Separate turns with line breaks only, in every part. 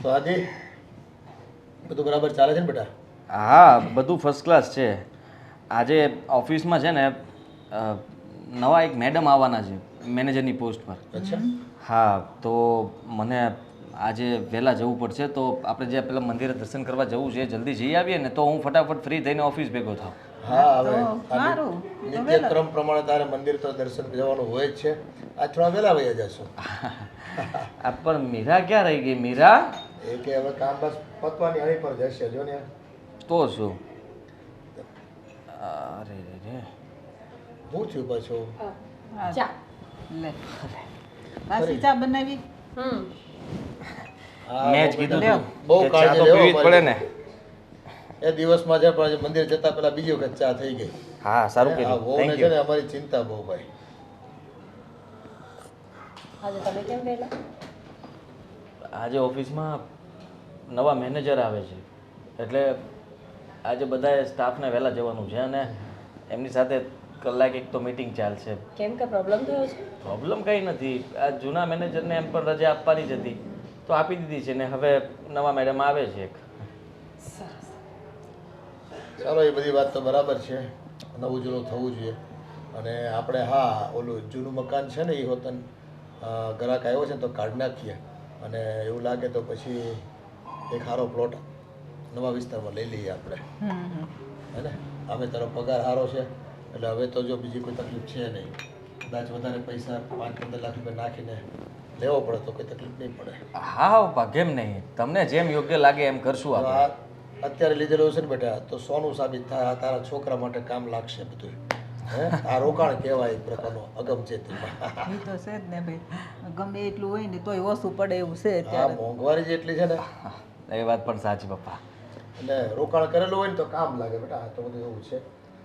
તો આજે બધું બરાબર ચાલે છે ને બેટા?
હા, બધું ફર્સ્ટ ક્લાસ છે. આજે ઓફિસમાં છે ને નવા એક મેડમ આવવાના છે મેનેજરની પોસ્ટ પર.
અચ્છા.
હા, તો મને આજે વહેલા જવું પડશે, તો આપણે જે પેલા મંદિરે દર્શન કરવા જવું છે જલ્દી જઈ આવીએ ને તો હું ફટાફટ ફ્રી થઈને ઓફિસ ભેગો થાઉં.
હા, હવે
સારું.
નિત્યક્રમ પ્રમાણે તારે મંદિર તો દર્શન જવાનું હોય જ છે. આજ થોડા વહેલા વયા જશો.
આ પણ મીરા ક્યાં રહી ગઈ? મીરા
એ કે હવે કામ બસ પતવાની હળી પર જશે જો ને.
તો શું? અરે રે
હું થયું પાછું?
ચા લે પાછી ચા બનાવી.
હા,
મેં જ
બહુ
કીધું
બેટા,
તું
બહુ
કે ચા
કાળજી
તો
લેવો
પીવી જ પડે ને.
એ દિવસમાં છે પણ આજે મંદિર જતા પહેલા બીજી વખત ચા થઈ ગઈ.
હા, સારું
આ
કર્યું.
વહુને
થેન્ક
છે ને
યુ.
અમારી ચિંતા બહુ ભાઈ.
આજે તમે કેમ ગયેલા?
આજે ઓફિસમાં નવા મેનેજર આવે છે, એટલે આજે બધાએ સ્ટાફને વહેલા જવાનું છે અને એમની સાથે કલાક એક તો મીટિંગ ચાલશે.
કેમ કે પ્રોબ્લેમ થયો છે?
પ્રોબ્લેમ કંઈ નથી. આ જૂના મેનેજરને એમ પણ રજા આપવાની જ હતી તો આપી દીધી છે ને હવે નવા મેડમ આવે છે એક.
સરસ.
ચાલો, એ બધી વાત તો બરાબર છે. નવું જૂનું થવું જોઈએ. અને આપણે હા ઓલું જૂનું મકાન છે ને એ હોતન ગ્રાહક આવ્યો છે ને તો કાઢી નાખીએ અને એવું લાગે તો પછી એક સારો પ્લોટ નવા વિસ્તારમાં લઈ લઈએ આપણે. હે ને? અમે તારો પગાર સારો છે એટલે હવે તો જો બીજી કોઈ તકલીફ છે નહીં. કદાચ વધારે પૈસા 5-15 લાખ રૂપિયા નાખીને લેવો પડે તો કોઈ તકલીફ નહીં પડે.
હા પપ્પા, કેમ નહીં? તમને જેમ યોગ્ય લાગે એમ કરશું
તો
આપણે.
આ અત્યારે લીધેલું છે ને બેટા તો સોનું સાબિત થાય. આ તારા છોકરા માટે કામ લાગશે બધું. હે? આ રોકાણ કહેવાય એક પ્રકારનું અગમચેતીમાં.
એ તો છે જ ને ભાઈ, ગમે એટલું હોય ને તોય ઓછું પડે એવું છે
આ
અત્યારે.
મોંઘવારી જેટલી છે ને
એ વાત પણ સાચી પપ્પા.
એટલે રોકાણ કરેલું હોય ને તો કામ લાગે બેટા. આ તો બધું એવું છે.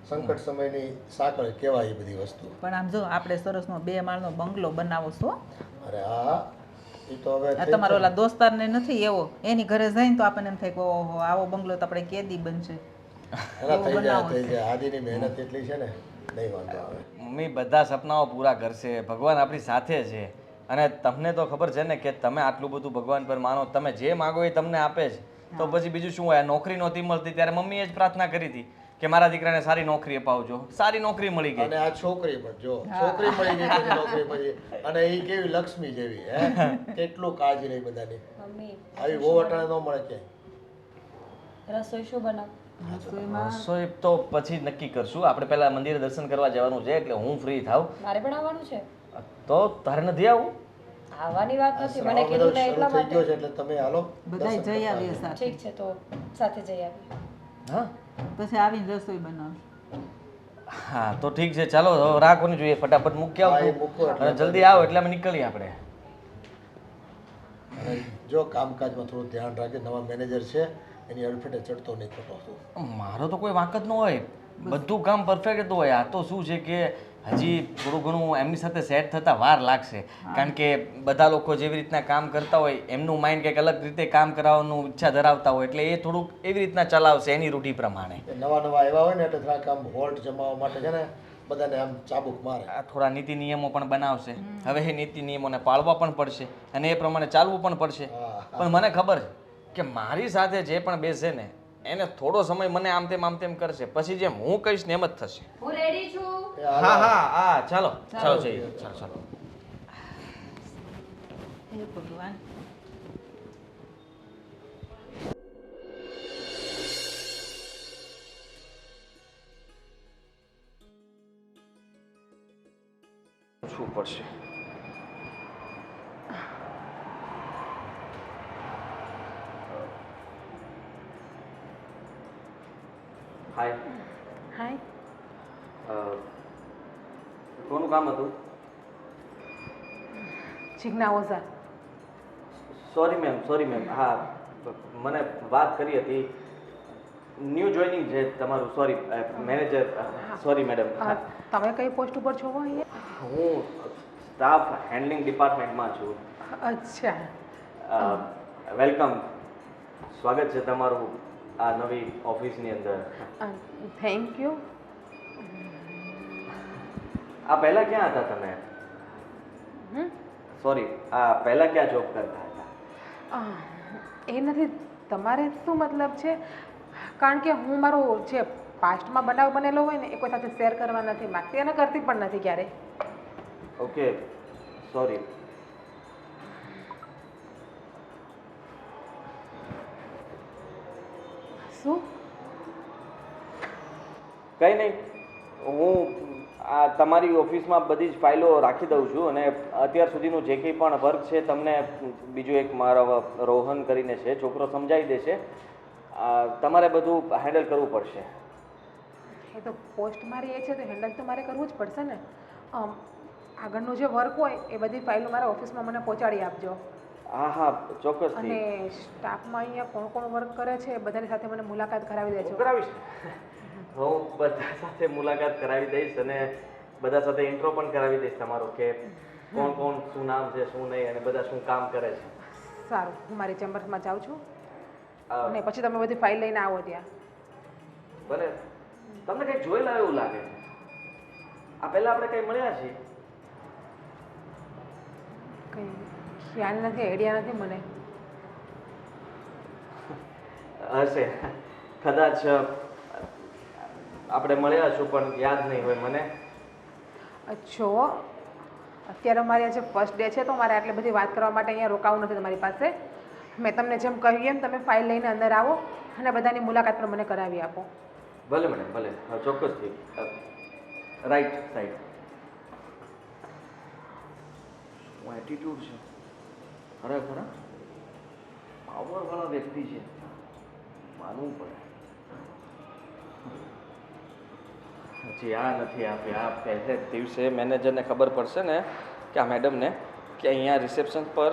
સંકટ સમયની સાંકળ કહેવાય એ બધી વસ્તુ.
પણ આમ જો આપણે સરસનો 2 માળનો બંગલો બનાવો છો.
અરે હા, એ તો હવે
આ
થઈ
તમારો
છે ને.
ઓલા દોસ્તારને નથી એવો, એની ઘરે જઈને તો આપણને એમ થાય કે ઓહો આવો બંગલો તો આપણે કેદી બનશે.
એના થઈ જાય
બનાવો
થઈ
છે.
જાય. આદિની મહેનત એટલી છે ને નહીં વાંધો આવે.
મમ્મી, બધા સપનાઓ પૂરા કરશે. ભગવાન આપણી સાથે છે અને તમને તો ખબર છે ને કે તમે આટલું બધું ભગવાન પર માનો, તમે જે માગો એ તમને આપે છે. તો પછી બીજું શું હોય? નોકરી નહોતી મળતી ત્યારે મમ્મીએ જ પ્રાર્થના કરી હતી કે મારા દીકરાને સારી નોકરી અપાવજો. સારી નોકરી મળી ગઈ.
અને આ છોકરી પણ જો છોકરી મળી ગઈ પછી નોકરી પછી અને એ કેવી લક્ષ્મી જેવી હે કેટલું કાળજી રહી બધાની.
મમ્મી
આવી બહુ અટાણે ન મળે ક્યાંય.
રસોઈ શું બનાવ?
રસોઈમાં
રસોઈ તો પછી નક્કી કરશું. આપણે પહેલા મંદિરે દર્શન કરવા જવાનું છે એટલે હું ફ્રી થાવ.
મારે પણ આવવાનું છે.
તો તારે નથી આવું?
આવવાની વાત નથી, મને
શ્રાવણ
કીધું ને
મહિનો
એટલા
શરૂ થઈ ગયો છે
માટે.
એટલે તમે હાલો
બધાય
દર્શન
જઈ
કરતા
આવીએ
આવીએ.
સાથે,
ઠીક છે, તો સાથે જઈ આવીએ.
હા
પછી આવીને રસોઈ બનાવશું.
હા, તો ઠીક છે. ચાલો હવે રાહ કોની જોઈએ? ફટાફટ મૂકી
હા, એ
આવું
મૂકો એટલે
અને જલ્દી આવો એટલે અમે નીકળીએ આપણે.
અને જો કામકાજમાં થોડું ધ્યાન રાખજે. નવા મેનેજર છે એની અડફેટે ચડતો નહીં ખોટો.
મારો તો કોઈ વાંક જ ન હોય. બધું કામ પરફેક્ટ હોય. આ તો શું છે કે હજી થોડું ઘણું એમની સાથે સેટ થતાં વાર લાગશે. કારણ કે બધા લોકો જેવી રીતના કામ કરતા હોય એમનું માઇન્ડ કંઈક અલગ રીતે કામ કરાવવાનું ઈચ્છા ધરાવતા હોય એટલે એ થોડુંક એવી રીતના ચલાવશે એની રૂઢી પ્રમાણે.
એ નવા નવા આવ્યા હોય ને એટલે થોડાક આમ હોલ્ટ જમાવવા માટે છે ને બધાને આમ ચાબુક મારે.
આ થોડા નીતિ નિયમો પણ બનાવશે. હવે એ નીતિ નિયમોને પાળવા પણ પડશે અને એ પ્રમાણે ચાલવું પણ પડશે. પણ મને ખબર છે કે મારી સાથે જે પણ બેસે ને એને થોડો સમય મને આમ તેમ કરશે, પછી જેમ હું કહીશ ને એમ જ થશે.
હું રેડી છું.
એ હાલો.
હા ચાલો ચાલો જઈએ. ચાલો.
હે ભગવાન.
પૂછવું પડશે. હાય.
હાય.
કોનું કામ હતું?
જીજ્ઞા ઓઝા.
Sorry ma'am. હા, મને વાત કરી હતી. ન્યૂ જોઈનિંગ છે તમારું. Sorry manager. Sorry madam.
તમે કઈ પોસ્ટ ઉપર છો અહીંયા?
હું સ્ટાફ હેન્ડલિંગ ડિપાર્ટમેન્ટમાં છું.
અચ્છા.
વેલકમ. સ્વાગત છે તમારું આ નવી ઓફિસની અંદર.
Thank you.
આ પહેલા ક્યાં હતા તમે? સોરી, આ પહેલા ક્યાં જોબ કરતા હતા?
એ નથી, તમારે શું મતલબ છે? કારણ કે હું મારું જે પાસ્ટમાં બનાવ બનેલો હોય ને એ કોઈ સાથે શેર કરવા નથી માગતી અને કરતી પણ નથી ક્યારેય.
Okay, sorry.
શું?
કંઈ નહીં, હું આ તમારી ઓફિસમાં બધી જ ફાઇલો રાખી દઉં છું અને અત્યાર સુધીનું જે કંઈ પણ વર્ક છે તમને બીજું એક મારો રોહન કરીને છે છોકરો સમજાવી દેશે. તમારે બધું હેન્ડલ કરવું પડશે.
એ તો પોસ્ટ મારી એ છે તો હેન્ડલ તો મારે કરવું જ પડશે ને. આગળનું જે વર્ક હોય એ બધી ફાઇલો મારા ઓફિસમાં મને પહોંચાડી આપજો.
હા હા, ચોક્કસથી.
અને સ્ટાફમાં અહીંયા કોણ કોણ વર્ક કરે છે એ બધાની સાથે મને મુલાકાત કરાવી દેજો.
કરાવીશ. હું બધા સાથે મુલાકાત કરાવી દઈશ અને બધા સાથે ઇન્ટ્રો પણ કરાવી દઈશ તમારો કે કોણ કોણ શું નામ છે શું નહીં અને બધા શું કામ કરે છે.
સારું, હું મારી ચેમ્બર્સમાં જાઉં છું
અ,
અને પછી તમે બધી ફાઇલ લઈને આવો ત્યાં.
ભલે. તમને કંઈક જોયેલા એવું લાગે છે. આ પહેલા આપણે કંઈ મળ્યા છીએ?
કંઈ ખ્યાલ નથી, આઈડિયા નથી મને.
હશે, કદાચ આપણે મળ્યા છું પણ યાદ નહીં હોય મને.
અચ્છો, અત્યારે મારી આજે ફર્સ્ટ ડે છે તો મારે આટલી બધી વાત કરવા માટે અહીંયા રોકાવું નથી તમારી પાસે. મેં તમને જેમ કહ્યું એમ તમે ફાઇલ લઈને અંદર આવો અને બધાની મુલાકાત પણ મને કરાવી આપો.
ભલે મેડમ, ભલે. હા, ચોક્કસથી. Right side. શું એટીટ્યુડ છે ખરેખર. પાવરવાળા વ્યક્તિ છે, માનવું પડે. હજી આ નથી આપ્યા. આ પહેલે દિવસે મેનેજરને ખબર પડશે ને કે આ મેડમને કે અહીંયા રિસેપ્શન પર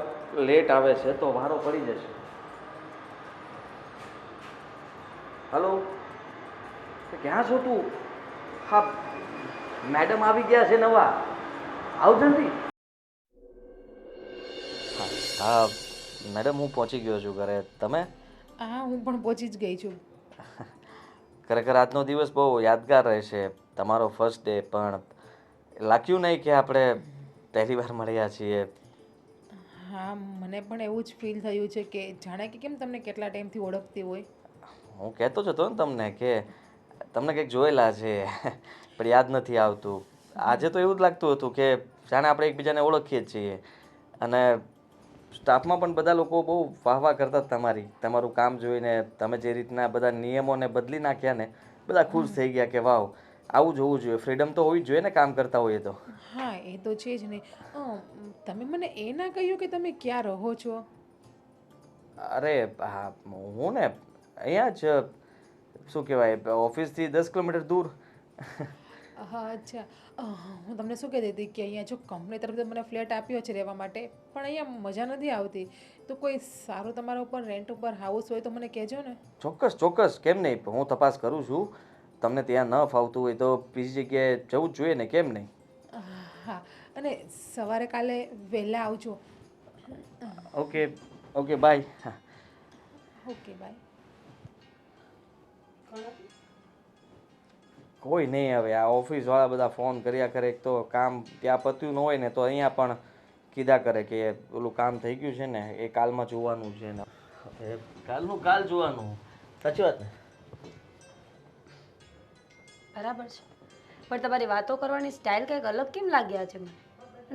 લેટ આવે છે તો વારો પડી જશે. હલો, ક્યાં છો તું? હા, મેડમ આવી ગયા છે નવા, આવ જલ્દી. હા મેડમ, હું પહોંચી ગયો છું ઘરે. તમે?
હા, હું પણ પહોંચી જ ગઈ છું.
ખરેખર આજનો દિવસ બહુ યાદગાર રહેશે. તમારો ફર્સ્ટ ડે, પણ લાગ્યું નહીં કે આપણે પહેલી વાર મળ્યા છીએ.
હા, મને પણ એવું જ ફીલ થયું છે કે જાણે કે કેમ તમને કેટલા ટાઈમથી ઓળખતી હોય.
હું કહેતો જ હતો ને તમને કે તમને કંઈક જોયેલા છે પણ યાદ નથી આવતું. આજે તો એવું જ લાગતું હતું કે જાણે આપણે એકબીજાને ઓળખીએ જ છીએ. અને સ્ટાફમાં પણ બધા લોકો બહુ વાહવા કરતા હતા તમારું કામ જોઈને. તમે જે રીતના બધા નિયમોને બદલી નાખ્યા ને, બધા ખુશ થઈ ગયા કે વાવ, આવું જ હોવું જોઈએ. ફ્રીડમ તો હોવી જ જોઈએ ને કામ કરતા હોઈએ તો.
હા, એ તો છે જ ને. તમે મને એ ના કહ્યું કે તમે ક્યાં રહો છો?
અરે હા, હું ને અહીંયા જ શું કહેવાય ઓફિસથી 10 કિલોમીટર દૂર.
હા, અચ્છા. હું તમને શું કહેતી હતી કે અહીંયા જો કંપની તરફથી મને ફ્લેટ આપ્યો છે રહેવા માટે, પણ અહીંયા મજા નથી આવતી. તો કોઈ સારું તમારા ઉપર રેન્ટ ઉપર હાઉસ હોય તો મને કહેજો ને.
ચોક્કસ ચોક્કસ, કેમ નહીં. હું તપાસ કરું છું. તમને ત્યાં ન ફાવતું હોય તો બીજી જગ્યાએ જવું જ જોઈએ ને, કેમ નહીં.
હા, અને સવારે કાલે વહેલા આવજો.
Okay okay, bye.
Okay, bye.
કોઈ નહીં. હવે આ ઓફિસવાળા બધા ફોન કર્યા કરે. એક તો કામ ત્યાં પત્યું ન હોય ને તો અહીંયા પણ કીધા કરે કે ઓલું કામ થઈ ગયું છે ને એ કાલમાં જોવાનું છે ને. હવે કાલનું કાલ જોવાનું. સાચી વાત ને?
બરાબર છે, પણ તમારી વાતો કરવાની સ્ટાઇલ કંઈક અલગ કેમ લાગ્યા છે મને?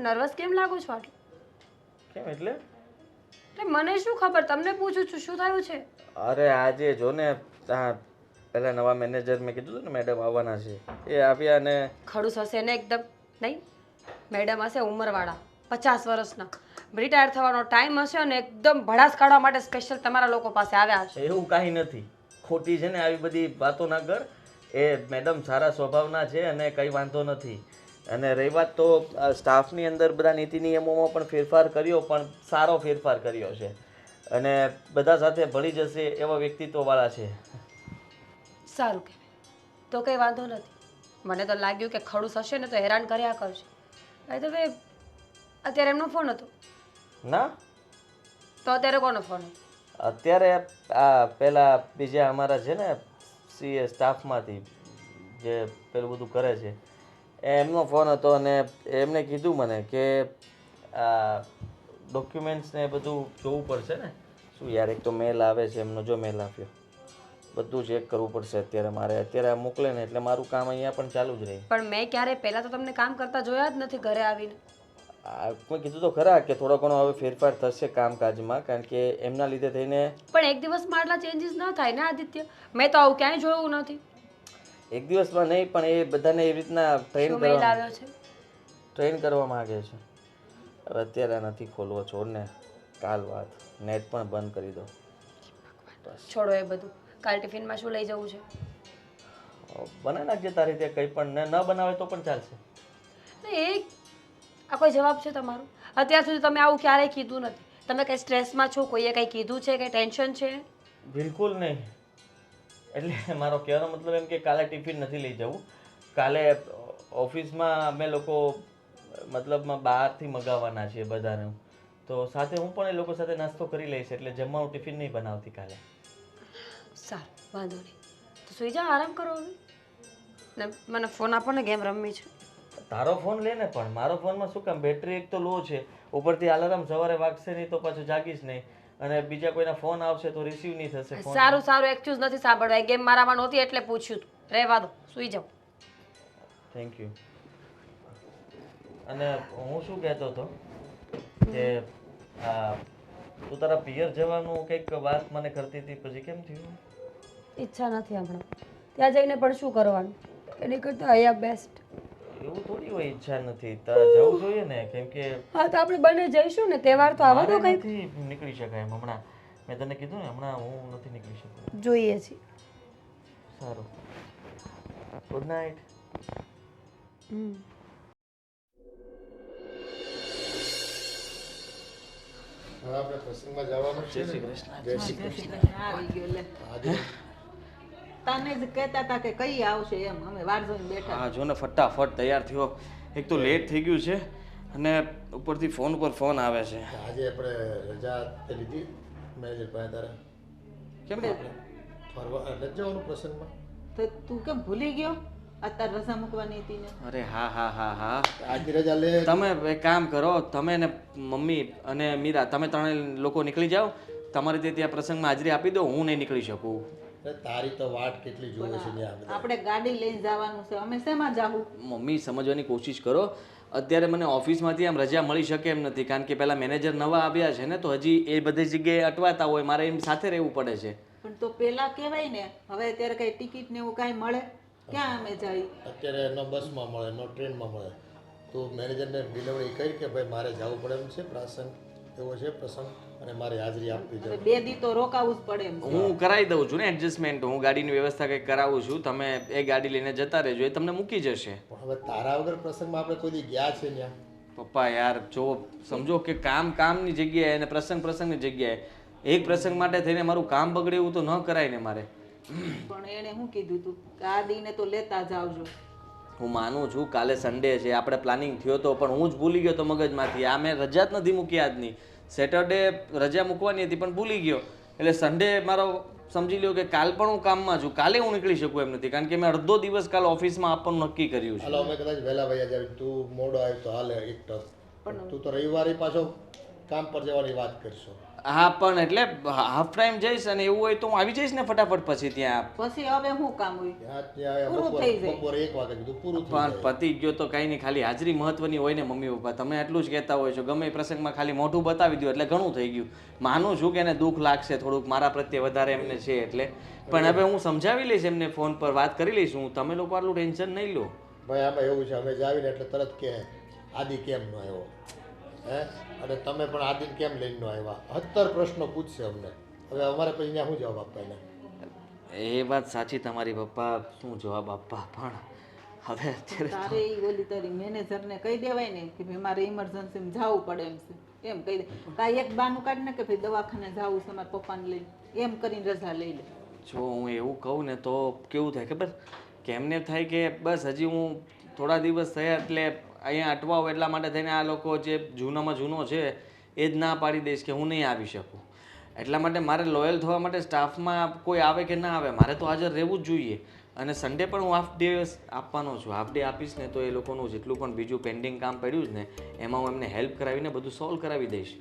નર્વસ કેમ લાગો છો આટલું?
કેમ એટલે?
એટલે મને શું ખબર, તમને પૂછું છું શું થયું છે?
અરે આજે જો ને, પહેલાં નવા મેનેજર મેં કીધું હતું ને મેડમ આવવાના છે, એ આવ્યા ને.
ખડૂસ હશે ને એકદમ? નહીં, મેડમ હશે ઉંમરવાળા, 50 વર્ષના, રિટાયર થવાનો ટાઈમ હશે અને એકદમ ભડાસ કાઢવા માટે સ્પેશિયલ તમારા લોકો પાસે આવ્યા હશે.
એવું કાંઈ નથી. ખોટી છે ને આવી બધી વાતો ના કર. એ મેડમ સારા સ્વભાવના છે અને કંઈ વાંધો નથી. અને રહી વાત તો સ્ટાફની અંદર બધા નીતિ નિયમોમાં પણ ફેરફાર કર્યો, પણ સારો ફેરફાર કર્યો છે અને બધા સાથે ભળી જશે એવા વ્યક્તિત્વવાળા છે.
સારું કહેવાય, તો કંઈ વાંધો નથી. મને તો લાગ્યું કે ખડૂસ હશે ને તો હેરાન કર્યા કરશે. ભાઈ તો ભાઈ અત્યારે એમનો ફોન હતો
ના,
તો અત્યારે કોનો ફોન હતો?
અત્યારે આ પેલા બીજા અમારા છે ને સીએ સ્ટાફમાંથી જે પેલું બધું કરે છે એમનો ફોન હતો અને એમને કીધું મને કે આ ડોક્યુમેન્ટ્સ ને બધું જોવું પડશે ને, શું યાર, એક તો મેલ આવે છે એમનો, જો મેલ આવ્યો, બધું ચેક કરવું પડશે અત્યારે મારે. અત્યારે આ મોકલે ને એટલે મારું કામ અહીંયા પણ ચાલુ જ રહે.
પણ મેં ક્યારે પહેલાં તો તમને કામ કરતા જોયા જ નથી ઘરે આવીને.
કોઈ કીધું તો ખરા કે થોડો ઘણો હવે ફેરફાર થશે કામકાજમાં, કારણ કે એમના લીધે થઈને
પણ એક દિવસમાં આટલા ચેન્જીસ ન થાય ને આદિત્ય, મેં તો આવું ક્યાંય જોયું નથી.
એક દિવસમાં નહીં, પણ એ બધાને એવી રીતના
શું મેલ આવ્યો છે?
ટ્રેન કરવા માંગે છે. હવે અત્યારે નથી ખોલવો, છોડને, કાલ વાત. નેટ પણ બંધ કરી દો.
છોડો એ બધું. કાલ ટિફિનમાં શું લઈ જવું છે?
બનાવી નાખજે તારી રીતે કંઈ પણ, ને ન બનાવે તો પણ ચાલશે.
ને એ આ કોઈ જવાબ છે તમારો? અત્યાર સુધી તમે આવું ક્યારેય કીધું નથી. તમે કંઈ સ્ટ્રેસમાં છો? કોઈએ કંઈ કીધું છે? કંઈ ટેન્શન છે?
બિલકુલ નહીં. એટલે મારો કહેવાનો મતલબ એમ કે કાલે ટિફિન નથી લઈ જવું. કાલે ઓફિસમાં અમે લોકો મતલબમાં બહારથી મગાવવાના છીએ બધાને, તો સાથે હું પણ એ લોકો સાથે નાસ્તો કરી લઈશ, એટલે જમવાનું ટિફિન નહીં બનાવતી કાલે.
સારું, વાંધો નહીં. તો સુઈ જાઓ, આરામ કરો હવે. ને મને ફોન આપો ને, ગેમ રમવી છે.
તારો ફોન લે ને, પણ મારો ફોનમાં શું કામ? બેટરી એક તો લો છે, ઉપરથી અલાર્મ સવારે વાગશે નહીં તો પાછું જાગીશ નહીં, અને બીજા કોઈના ફોન આવશે તો રિસીવ નહીં થશે ફોન.
સારું સારું, એક્સક્યુઝ નથી સાંભળવા. ગેમ મારામાં નહોતી એટલે પૂછ્યું તું. રહેવા દો, સુઈ જાઓ.
Thank you. અને હું શું કહેતો હતો કે તું તારા પિયર જવાનું કંઈક વાત મને કરતી હતી, પછી કેમ થયું?
ઈચ્છા નથી હમણાં. ત્યાં જઈને પણ શું કરવાનું? એની કરતાં અહીંયા બેસ્ટ.
એવું થોડી હોય ઈચ્છા નથી, તારે જવું જોઈએ ને, કેમ કે
હા તો આપણે બંને જઈશું ને, તહેવાર તો આવા તો કંઈક
નથી નીકળી શકાય એમ. હમણાં મેં તને કીધું ને, હમણાં હું નથી નીકળી શકતો.
જોઈએ છીએ.
સારું, ગુડ નાઇટ.
હવે આપણે પ્રસંગમાં જવાનું છે.
જય શ્રી કૃષ્ણ.
જય શ્રી કૃષ્ણ.
આવી ગયો લે.
આજે
તને જ કહેતા હતા કે કઈ આવશે એમ, અમે વાર જોઈને બેઠા.
હા જો ને, ફટાફટ તૈયાર થયો. એક તો લેટ થઈ ગયું છે, અને ઉપરથી ફોન પર ફોન આવે છે.
આજે આપણે રજા તે લીધી મેનેજર પાસે તારે
કેમ?
ફરવા નથી જવાનું પ્રસંગમાં?
તો તું કેમ ભૂલી ગયો? અત્યારે રજા મૂકવાની હતી ને.
અરે હા હા હા હા,
આજની રજા લે.
તમે એક કામ કરો, તમે ને મમ્મી અને મીરા, તમે ત્રણેય લોકો નીકળી જાઓ. તમારે ત્યાં પ્રસંગમાં હાજરી આપી દો, હું નહીં નીકળી શકું.
તારી તો વાટ કેટલી જોવે છે ત્યાં બધા.
આપણે ગાડી લઈને જવાનું છે, અમે શેમાં જાવું?
મમ્મી સમજવાની કોશિશ કરો. અત્યારે મને ઓફિસમાંથી આમ રજા મળી શકે એમ નથી, કારણ કે પેલા મેનેજર નવા આવ્યા છે ને, તો હજી એ બધી જગ્યાએ અટવાતા હોય, મારે એમ સાથે રહેવું પડે છે.
પણ તો પેલા કહેવાય ને, હવે અત્યારે કઈ ટિકિટ ને એવું કાંઈ મળે? ક્યાં અમે જઈ?
અત્યારે ન બસમાં મળે ન ટ્રેનમાં મળે. તો મેનેજરને ડિલિવરી કરી કે ભાઈ મારે જવું પડે એમ છે, પ્રસંગ એવો છે પ્રસંગ, અને મારે હાજરી આપવી
હવે
છે.
2 દી તો રોકાવું જ પડે એમ છે.
હું કરાવી દઉં છું ને એડજસ્ટમેન્ટ, હું ગાડીની વ્યવસ્થા કંઈક કરાવું છું. તમે એ ગાડી લઈને જતા રહેજો, એ તમને મૂકી જશે.
પણ હવે તારા વગર પ્રસંગમાં આપણે કોઈ દી ગયા છે ત્યાં?
પપ્પા યાર જો સમજો કે કામ કામની જગ્યાએ અને પ્રસંગ પ્રસંગની જગ્યાએ, એક પ્રસંગ માટે થઈને મારું કામ બગડે એવું તો ન કરાય ને મારે.
પણ એણે શું કીધું તું? ગાડીને તો લેતા જ આવજો.
હું માનું છું કાલે સન્ડે છે, આપણે પ્લાનિંગ થયો હતો, પણ હું જ ભૂલી ગયો તો મગજમાંથી. આ મેં રજા જ નથી મૂકી આજની. સેટરડે રજા મૂકવાની હતી પણ ભૂલી ગયો, એટલે સન્ડે મારો સમજી લ્યો કે કાલ પણ હું કામમાં છું. કાલે હું નીકળી શકું એમ નથી, કારણ કે મેં અડધો દિવસ કાલ ઓફિસમાં આપવાનું નક્કી કર્યું છે.
હાલો અમે કદાચ વહેલા વયા જાવ, તું મોડો આવ્યો તો હાલે એક ટક. તું તો રવિવારે પાછો કામ પર જવાની વાત કરશો.
હા પણ એટલે હાફ ટાઈમ જઈશ, અને એવું હોય તો હું આવી જઈશ ને ફટાફટ પછી ત્યાં.
પછી હવે શું કામ હોય?
ત્યાં
પૂરું થઈ જાય.
બપોરે 1 વાગે કીધું પૂરું થઈ
પણ
જાય.
પતી ગયો તો કાંઈ નહીં, ખાલી હાજરી મહત્વની હોય ને મમ્મી પપ્પા. તમે એટલું જ કહેતા હોય છો, ગમે એ પ્રસંગમાં ખાલી મોઢું બતાવી દો એટલે ઘણું થઈ ગયું. માનું છું કે એને દુઃખ લાગશે થોડુંક, મારા પ્રત્યે વધારે એમને છે એટલે. પણ હવે હું સમજાવી લઈશ એમને, ફોન પર વાત કરી લઈશ હું. તમે લોકો આટલું ટેન્શન નહીં લો.
ભાઈ આમાં એવું છે, અમે જાવીને એટલે તરત કે આદિ કેમ ન આવ્યો, હે, અને તમે પણ આદિને કેમ લઈને ન આવ્યા? 70 પ્રશ્નો પૂછશે અમને. હવે અમારે પછી ત્યાં શું જવાબ આપવા એને?
એ વાત સાચી તમારી પપ્પા, શું જવાબ આપવા, પણ હવે અત્યારે
તારે ઈ ઓલી તારી મેનેજરને કહી દેવાય ને કે ભાઈ મારે ઇમરજન્સીમાં જવું પડે એમ છે, એમ કહી દે. કાંઈ એક બાનું કાઢ ને કે ભાઈ દવાખાને જવું છે મારા પપ્પાને લઈને, એમ કરીને રજા લઈ લે.
જો હું એવું કહું ને તો કેવું થાય ખબર, કે એમને થાય કે બસ હજી હું થોડા દિવસ થયા એટલે અહીંયા અટવાવ, એટલા માટે થઈને આ લોકો જે જૂનામાં જૂનો છે એ જ ના પાડી દઈશ કે હું નહીં આવી શકું. એટલા માટે મારે લોયલ થવા માટે સ્ટાફમાં કોઈ આવે કે ના આવે, મારે તો હાજર રહેવું જ જોઈએ. અને સન્ડે પણ હું હાફ ડે આપવાનો છું. હાફ ડે આપીશ ને તો એ લોકોનું જેટલું પણ બીજું પેન્ડિંગ કામ પડ્યું છે ને, એમાં હું એમને હેલ્પ કરાવીને બધું સોલ્વ કરાવી દઈશ.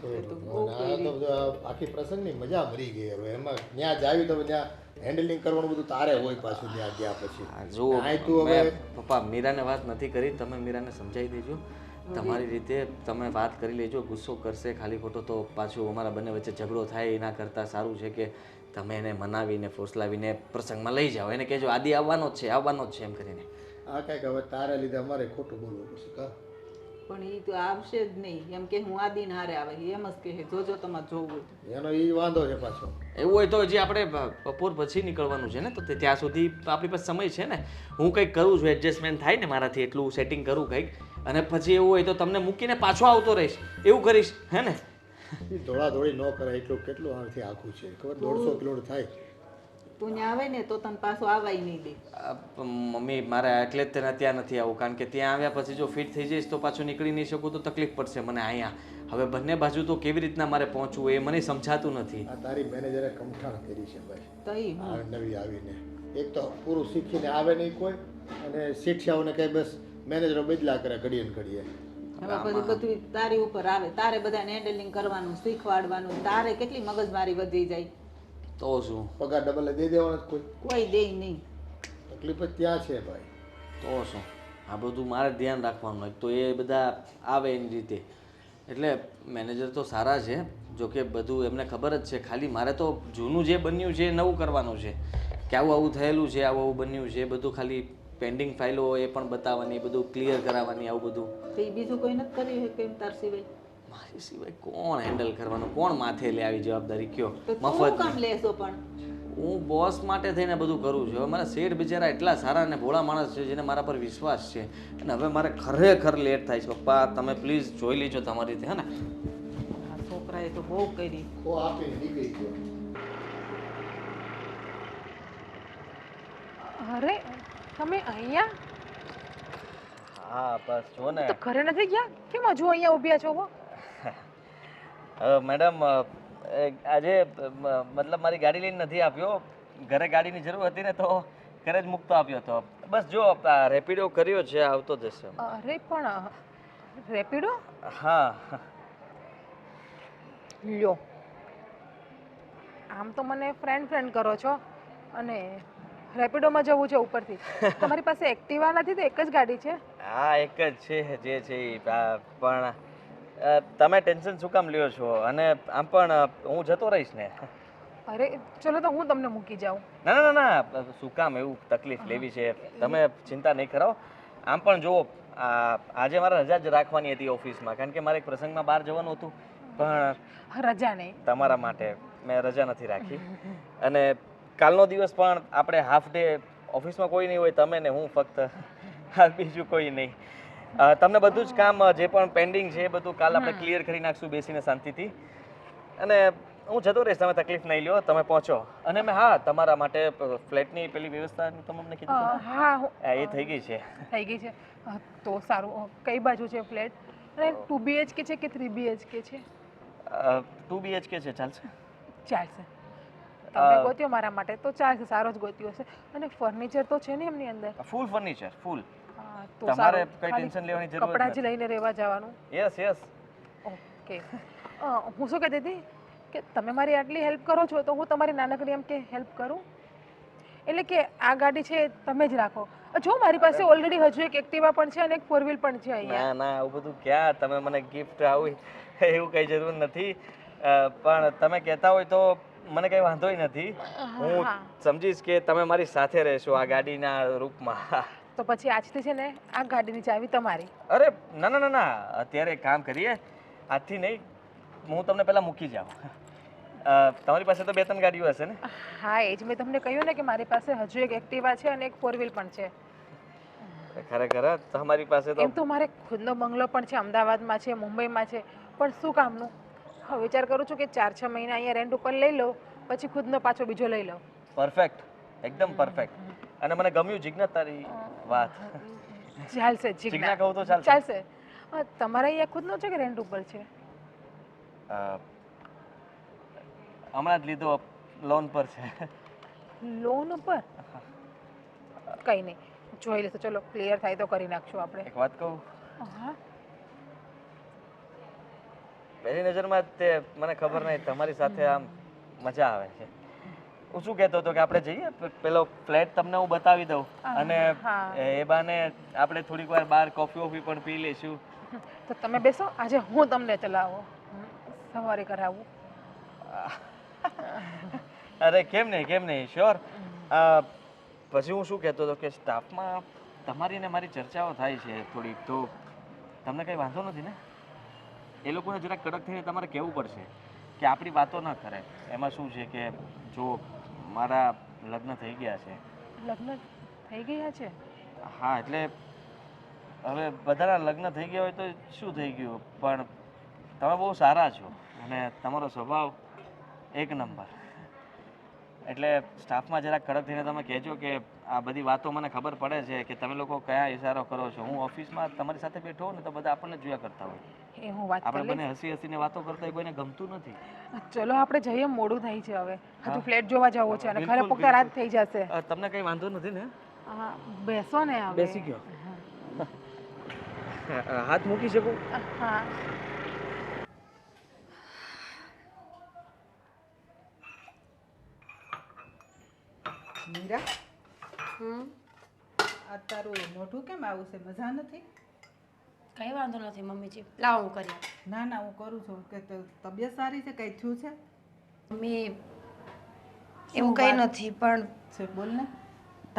એટલે તો બહુ
અને આ તો બધું આખી પ્રસંગની મજા મરી ગઈ હવે એમાં ત્યાં જાવી તો ત્યાં હેન્ડલિંગ કરવાનું બધું તારે હોય પાછું ત્યાં ગયા પછી
જુઓ
આય તું હવે
મેં પપ્પા મીરાને વાત નથી કરી, તમે મીરાને સમજાવી દેજો. તમારી રીતે તમે વાત કરી લેજો. ગુસ્સો કરશે ખાલી ખોટો તો પાછું અમારા બંને વચ્ચે ઝઘડો થાય એના કરતાં સારું છે કે તમે એને મનાવીને ફોસલાવીને પ્રસંગમાં લઈ જાઓ. એને કહેજો આદિ આવવાનો જ છે એમ કરીને.
આ કાંઈક હવે તારા લીધે અમારે ખોટું બોલવું પછી કા
પણ એ તો આવશે જ નહીં એમ કે હું આદિને હારે આવે એમ જ કહે જોજો તમારે જોવું હોય
એનો એ વાંધો છે પાછો.
એવું હોય તો હજી આપણે બપોર પછી નીકળવાનું છે ને, તો ત્યાં સુધી આપણી પાસે સમય છે ને. હું કંઈક કરું છું, એડજસ્ટમેન્ટ થાય ને મારાથી એટલું સેટિંગ કરું કંઈક, અને પછી એવું હોય તો તમને મૂકીને પાછો આવતો રહીશ, એવું કરીશ હે ને.
એ દોડાદોડી ન કરાય એટલું કેટલું આનાથી આખું છે ખબર 150 કિલોમીટર થાય.
તું ત્યાં આવે ને તો તને પાછો આવાય નહીં દે.
મમ્મી મારે એટલે જ તેને ત્યાં નથી આવું, કારણ કે ત્યાં આવ્યા પછી જો ફિટ થઈ જઈશ તો પાછું નીકળી નહીં શકું તો તકલીફ પડશે મને અહીંયા. હવે બંને બાજુ તો કેવી રીતના મારે પહોંચવું એ મને સમજાતું નથી.
આ તારી મેનેજરે કમઠાણ કરી છે ભાઈ
તઈ
આ નવી આવીને. એક તો પૂરું શીખીને આવે નહીં કોઈ, અને શિક્ષાઓને કઈ બસ મેનેજરો બદલા કરે ઘડીએ ને ઘડીએ.
હવે પછી બધું તારી ઉપર આવે, તારે બધાને હેન્ડલિંગ કરવાનું શીખવાડવાનું, તારે કેટલી મગજમારી વધી જાય.
તો શું
પગાર ડબલ દઈ દેવાનો કોઈ
કોઈ દે નહીં.
તકલીફ જ ત્યાં છે ભાઈ.
તો શું આ બધું મારે ધ્યાન રાખવાનું. તો એ બધા આવે એની રીતે. એટલે મેનેજર તો સારા છે, જોકે બધું એમને ખબર જ છે. ખાલી મારે તો જૂનું જે બન્યું છે એ નવું કરવાનું છે, કે આવું આવું થયેલું છે, આવું આવું બન્યું છે, એ બધું ખાલી પેન્ડિંગ ફાઇલો એ પણ બતાવવાની, બધું ક્લિયર કરાવવાની, આવું બધું.
તો એ બીજું કોઈ નથી કર્યું છે કેમ તાર સિવાય?
મારી સિવાય કોણ હેન્ડલ કરવાનું, કોણ માથે લે આવી જવાબદારી કયો?
તો તું
મફત
કામ લેશો પણ?
હું બોસ માટે થઈને બધું કરું છું. હવે મારા શેઠ બિચારા એટલા સારા અને ભોળા માણસ છે જેને મારા પર વિશ્વાસ છે, અને હવે મારે ખરેખર લેટ થાય છે. પપ્પા તમે પ્લીઝ જોઈ લેજો તમારી રીતે, હે ને.
આ છોકરાએ તો બહુ કરી.
ખો આપીને નીકળી ગયો.
અરે તમે અહીંયા
હા બસ જો ને.
તો ઘરે નથી ગયા? કેમ હજુ અહીંયા ઊભ્યા છો?
મેડમ આજે મતલબ મારી ગાડી લઈને નથી આપ્યો. ઘરે ગાડીની જરૂર હતી ને તો ઘરે જ મૂકતો આપ્યો હતો. બસ જો રેપિડો કર્યો છે, આવતો જશે.
અરે પણ રેપિડો
હા
લ્યો, આમ તો મને ફ્રેન્ડ ફ્રેન્ડ કરો છો અને રેપિડોમાં જવું છે ઉપરથી. તમારી પાસે એક્ટિવા નથી તો એક જ ગાડી છે?
હા એક જ છે જે છે ઈ. પણ તમે ટેન્શન શું કામ લ્યો છો? અને આમ પણ હું જતો રહીશ ને.
અરે ચલો તો હું તમને મૂકી જાઉં.
ના ના ના ના, શું કામ એવું તકલીફ લેવી છે? તમે ચિંતા નહીં કરાવો. આમ પણ જુઓ આજે મારે રજા જ રાખવાની હતી ઓફિસમાં, કારણ કે મારે એક પ્રસંગમાં બહાર જવાનું હતું, પણ
રજા નહીં.
તમારા માટે મેં રજા નથી રાખી. અને કાલનો દિવસ પણ આપણે હાફ ડે ઓફિસમાં કોઈ નહીં હોય, તમે ને હું ફક્ત, બીજું કોઈ નહીં. તમને બધું જ કામ જે પણ પેન્ડિંગ છે એ બધું કાલ આપણે ક્લિયર કરી નાખશું બેસીને શાંતિથી. અને હું જતો રહીશ, તમે તકલીફ નહીં લ્યો, તમે પહોંચો. અને મેં હા તમારા માટે ફ્લેટની પેલી વ્યવસ્થા તમને કીધું હતું ને?
હા
એ થઈ ગઈ છે.
થઈ ગઈ છે. તો સારું. કઈ બાજુ છે ફ્લેટ? અને 2 BHK છે કે 3 BHK છે?
2 BHK છે, ચાલશે?
ચાલશે. તમે ગોત્યો મારા માટે તો ચાલશે, સારો જ ગોત્યો હશે. અને ફર્નિચર તો છે ને એમની અંદર?
ફૂલ ફર્નિચર, ફૂલ.
તો
તમારે
સારું.
કઈ ટેન્શન લેવાની જરૂર
કપડાં જ
નથી.
લઈને રહેવા જવાનું?
Yes yes.
ઓકે. હું શું કહેતી હતી કે તમે મારી આટલી હેલ્પ કરો છો તો હું તમારી નાનકડી એમ કે હેલ્પ કરું? એટલે કે આ ગાડી છે તમે જ રાખો. જો મારી પાસે ઓલરેડી હજુ એક એક્ટિવા પણ છે અને એક 4 વ્હીલ પણ છે અહીંયા.
ના ના આવું બધું ક્યાં, તમે મને ગિફ્ટ આવું એવું કઈ જરૂર નથી. પણ તમે કહેતા હોય તો મને કઈ વાંધોય નથી. હું સમજીશ કે તમે મારી સાથે રહેશો આ ગાડીના રૂપમાં.
તો પછી આજથી છે ને આ ગાડીની ચાવી તમારી.
અરે ના ના ના ના, અત્યારે એક કામ કરીએ, આજથી નહીં, હું તમને પહેલા મૂકી જાઉં. તમારી પાસે તો 2-3 ગાડીઓ હશે ને?
હા એ જ મેં તમને કહ્યું ને કે મારી પાસે હજુ એક એક્ટિવા છે અને એક 4 વ્હીલ પણ છે.
ખરેખર તમારી પાસે તો
એમ તો મારે ખુદનો બંગલો પણ છે, અમદાવાદમાં છે, મુંબઈમાં છે, પણ શું કામનું? હવે વિચાર કરું છું કે 4-6 મહિના અહીંયા રેન્ટ ઉપર લઈ લઉં, પછી ખુદનો પાછો બીજો લઈ લઉં.
પરફેક્ટ, એકદમ પરફેક્ટ. અને મને ગમ્યું જીજ્ઞા તારી વાત.
ચાલશે
જીજ્ઞા કહું તો ચાલશે?
ચાલશે. તમારા અહીંયા ખુદનો છે કે રેન્ટ ઉપર છે?
હમણાં જ લીધો, લોન પર છે.
લોન ઉપર? કંઈ નહીં, જોઈ લેશું. ચલો ક્લિયર થાય તો કરી નાખશું આપણે.
એક વાત કહું,
હા
પહેલી નજરમાં જ તે મને ખબર નહીં તમારી સાથે આમ મજા આવે છે. હું શું કહેતો હતો કે આપણે જઈએ પેલો ફ્લેટ તમને હું બતાવી દઉં અને
હા.
એ બાને આપણે થોડીક વાર બહાર કોફી વોફી પણ પી લઈશું.
તો તમે બેસો, આજે હું તમને ચલાવો, સવારે કરાવું.
અરે કેમ નહીં શ્યોર. પછી હું શું કહેતો હતો કે સ્ટાફમાં તમારી ને મારી ચર્ચાઓ થાય છે થોડીક, તો તમને કંઈ વાંધો નથી ને? એ લોકોને જરાક કડક થઈને તમારે કહેવું પડશે કે આપણી વાતો ન કરે. એમાં શું છે કે જો મારા લગ્ન થઈ ગયા છે.
લગ્ન થઈ ગયા છે?
હા એટલે હવે બધાના લગ્ન થઈ ગયા હોય તો શું થઈ ગયું, પણ તમે બહુ સારા છો અને તમારો સ્વભાવ એક નંબર. એટલે સ્ટાફમાં જરાક કડક થઈને તમે કહેજો કે આ બધી વાતો મને ખબર પડે છે કે તમે લોકો કયા ઇશારો કરો છો. હું ઓફિસમાં તમારી સાથે બેઠો હોઉં ને તો બધા આપણને જોયા કરતા હોય.
એ હું વાત
આપણે
કરી
બંને હસી હસીને વાતો કરતા હોય, કોઈને ગમતું નથી.
લઈશ. ચલો આપણે જઈએ, મોડું થાય છે હવે. હજુ ફ્લેટ જોવા જવું છે અને
બિલકુલ,
ખરે પુખ્તા રાત થઈ જશે.
તમને કંઈ વાંધો નથી ને?
હા, બેસો ને હવે.
બેસી ગયો. હાથ મૂકી શકું?
હા.
મીરા,
હમ
આ તારું મોઢું કેમ આવું છે? મજા નથી?
કંઈ વાંધો નથી મમ્મીજી, લાવો હું કરી આપું.
ના ના, હું કરું છું. કે તબિયત સારી છે? કંઈ થયું છે?
મમ્મી
શું
એવું કંઈ
વાત?
નથી, પણ
છે બોલ ને.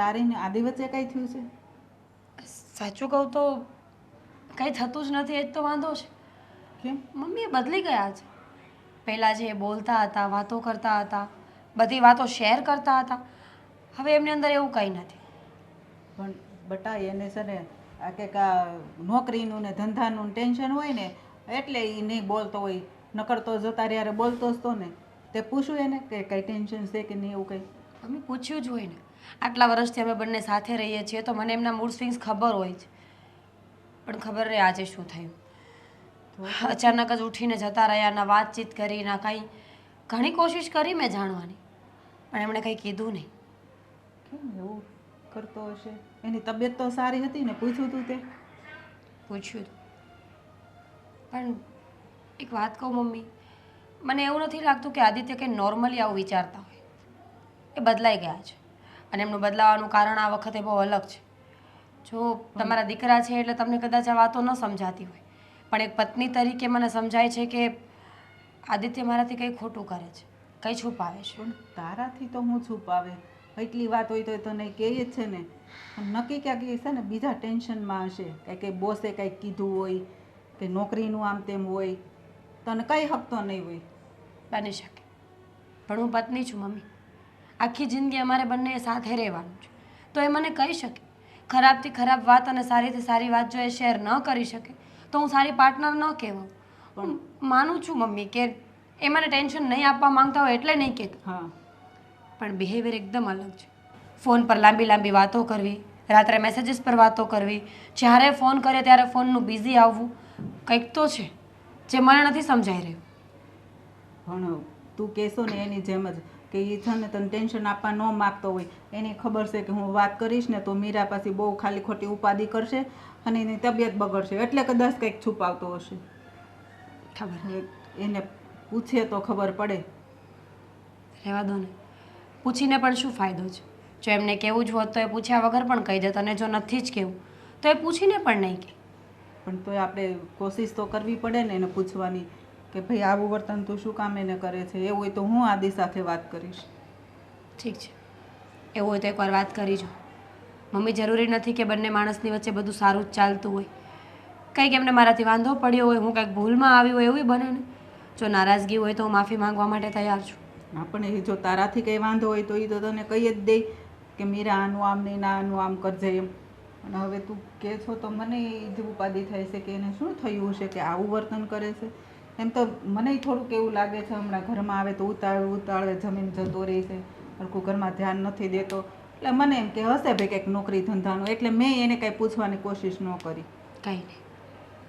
તારી ને આદિ વચ્ચે કંઈ થયું છે?
સાચું કહું તો કંઈ થતું જ નથી, એ જ તો વાંધો છે.
કેમ?
મમ્મી એ બદલી ગયા છે. પહેલાં જે બોલતા હતા, વાતો કરતા હતા, બધી વાતો શેર કરતા હતા, હવે એમની અંદર એવું કંઈ નથી.
પણ બટા એને છે ને આ કંઈક આ નોકરીનું ને ધંધાનું ટેન્શન હોય ને એટલે એ નહીં બોલતો હોય. નકરતો જો તારે યારે બોલતો જ તો ને. તે પૂછ્યું એને કે કંઈ ટેન્શન છે કે નહીં એવું કંઈ?
મમ્મી પૂછ્યું જ હોય ને. આટલા વર્ષથી અમે બંને સાથે રહીએ છીએ તો મને એમના મૂડ સ્વિંગ્સ ખબર હોય છે. પણ ખબર નહીં આજે શું થયું. અચાનક જ ઉઠીને જતા રહ્યા, ના વાતચીત કરી ના કંઈ. ઘણી કોશિશ કરી મેં જાણવાની, પણ એમણે કંઈ કીધું નહીં.
કેમ એવું કરતો હશે? એની તબિયત તો સારી હતી ને? પૂછ્યું તું તે?
પૂછ્યું હતું. પણ એક વાત કહું મમ્મી, મને એવું નથી લાગતું કે આદિત્ય કે નોર્મલી આવું વિચારતા હોય. એ બદલાઈ ગયા છે અને એમનું બદલાવાનું કારણ આ વખતે બહુ અલગ છે. જો તમારા દીકરા છે એટલે તમને કદાચ આ વાતો ન સમજાતી હોય, પણ એક પત્ની તરીકે મને સમજાય છે કે આદિત્ય મારાથી કંઈ ખોટું કરે છે, કંઈ છુપાવે છે.
પણ તારાથી તો હું છુપાવે? એટલી વાત હોય તો તને કહે જ છે ને. નક્કી ક્યાંક એ છે ને બીજા ટેન્શનમાં હશે. કંઈ બોસે કંઈક કીધું હોય કે નોકરીનું આમ તેમ હોય, તને કંઈ હકતો નહીં હોય.
બની શકે, પણ હું પત્ની છું મમ્મી. આખી જિંદગી અમારે બંને સાથે રહેવાનું છે, તો એ મને કહી શકે. ખરાબથી ખરાબ વાત અને સારીથી સારી વાત જો એ શેર ન કરી શકે તો હું સારી પાર્ટનર ન કહેવાઉં. પણ માનું છું મમ્મી કે એ મને ટેન્શન નહીં આપવા માંગતા હોય એટલે નહીં કહેતા,
હા,
પણ બિહેવિયર એકદમ અલગ છે. ફોન પર લાંબી લાંબી વાતો કરવી, રાત્રે મેસેજીસ પર વાતો કરવી, જ્યારે ફોન કરે ત્યારે ફોનનું બિઝી આવવું, કંઈક તો છે જે મને નથી સમજાઈ રહ્યું.
પણ તું કહેશો ને એની જેમ જ કે એ છે ને તને ટેન્શન આપવા ન માગતો હોય. એને ખબર છે કે હું વાત કરીશ ને તો મીરા પાછી બહુ ખાલી ખોટી ઉપાધિ કરશે અને એની તબિયત બગડશે, એટલે કદાચ કંઈક છુપાવતો હશે.
ખબર
હવે એને પૂછે તો ખબર પડે.
રહેવા દો ને, પૂછીને પણ શું ફાયદો છે? જો એમને કહેવું જ હોત તો એ પૂછ્યા વગર પણ કહી દેત, અને જો નથી જ કહેવું તો એ પૂછીને પણ નહીં કહે.
પણ તોય આપણે કોશિશ તો કરવી પડે ને એને પૂછવાની કે ભાઈ આવું વર્તન તું શું કામ એને કરે છે. એવું હોય તો હું આદિ સાથે વાત કરીશ.
ઠીક છે, એવું હોય તો એકવાર વાત કરી જો. મમ્મી જરૂરી નથી કે બંને માણસની વચ્ચે બધું સારું જ ચાલતું હોય. કંઈક એમને મારાથી વાંધો પડ્યો હોય, હું કંઈક ભૂલમાં આવી હોય એવું બને ને. જો નારાજગી હોય તો હું માફી માંગવા માટે તૈયાર છું.
પણ એ જો તારાથી કંઈ વાંધો હોય તો એ તો તને કહી જ દે કે મીરા આનું આમ નહીં ના આનું આમ કરજે એમ. અને હવે તું કહે છો તો મને એ જ ઉપાધિ થાય છે કે એને શું થયું હશે કે આવું વર્તન કરે છે. એમ તો મને થોડુંક એવું લાગે છે હમણાં ઘરમાં આવે તો ઉતાળે જમીન જતો રહે છે, હરખું ઘરમાં ધ્યાન નથી દેતો. એટલે મને એમ કે હશે ભાઈ કંઈક નોકરી ધંધાનું, એટલે મેં એને કાંઈ પૂછવાની કોશિશ ન કરી.
કંઈ નહીં,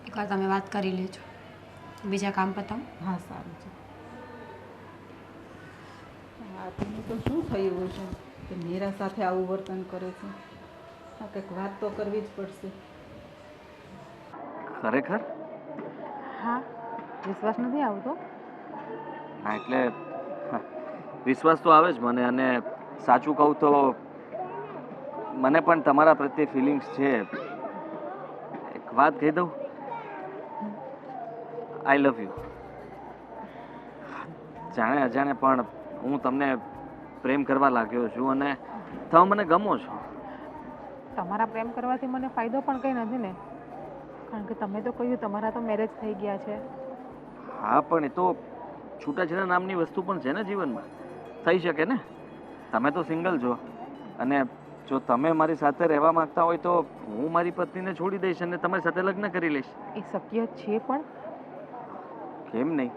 એકવાર તમે વાત કરી લેજો, બીજા કામ પતાવો.
હા સારું છે. આ તેનું તો શું થયું હશે કે મીરા સાથે આવું વર્તન કરે છે? આ કંઈક વાત તો કરવી જ પડશે.
ખરેખર?
હા, વિશ્વાસ નથી આવતો?
હા એટલે વિશ્વાસ તો આવે જ મને, અને સાચું કહું તો મને પણ તમારા પ્રત્યે ફિલિંગ્સ છે. એક વાત કહી દઉં, આઈ લવ યુ. જાણે અજાણે પણ હું તમને પ્રેમ કરવા લાગ્યો છું, અને તમે મને ગમો છો.
તમારા પ્રેમ કરવાથી મને ફાયદો પણ કંઈ નથી ને, કારણ કે તમે તો કહ્યું તમારા તો મેરેજ થઈ ગયા છે.
હા પણ એ તો છૂટાછેડા નામની વસ્તુ પણ છે ને જીવનમાં, થઈ શકે ને. તમે તો સિંગલ છો, અને જો તમે મારી સાથે રહેવા માંગતા હોય તો હું મારી પત્નીને છોડી દઈશ અને તમારી સાથે લગ્ન કરી લઈશ.
એ શક્ય છે પણ?
કેમ નહીં?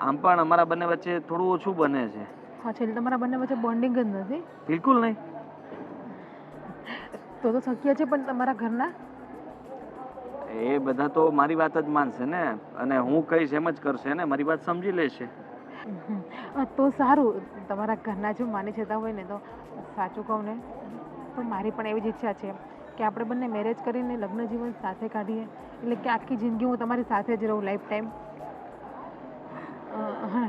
આમ પણ અમારા બંને વચ્ચે થોડું ઓછું બને છે.
હા, છેલ્લે તમારા બંને વચ્ચે બોન્ડિંગ જ નથી.
બિલકુલ નહીં.
તો શક્ય છે, પણ તમારા ઘરના?
એ બધા તો મારી વાત જ માનશે ને, અને હું કહીશ એમ જ કરશે ને, મારી વાત સમજી લેશે.
તો સારું, તમારા ઘરના જો માની જતા હોય ને, તો સાચું કહું ને તો મારી પણ એવી જ ઈચ્છા છે કે આપણે બંને મેરેજ કરીને લગ્ન જીવન સાથે કાઢીએ, એટલે કે આખી જિંદગી હું તમારી સાથે જ રહું, લાઈફ ટાઈમ. હા.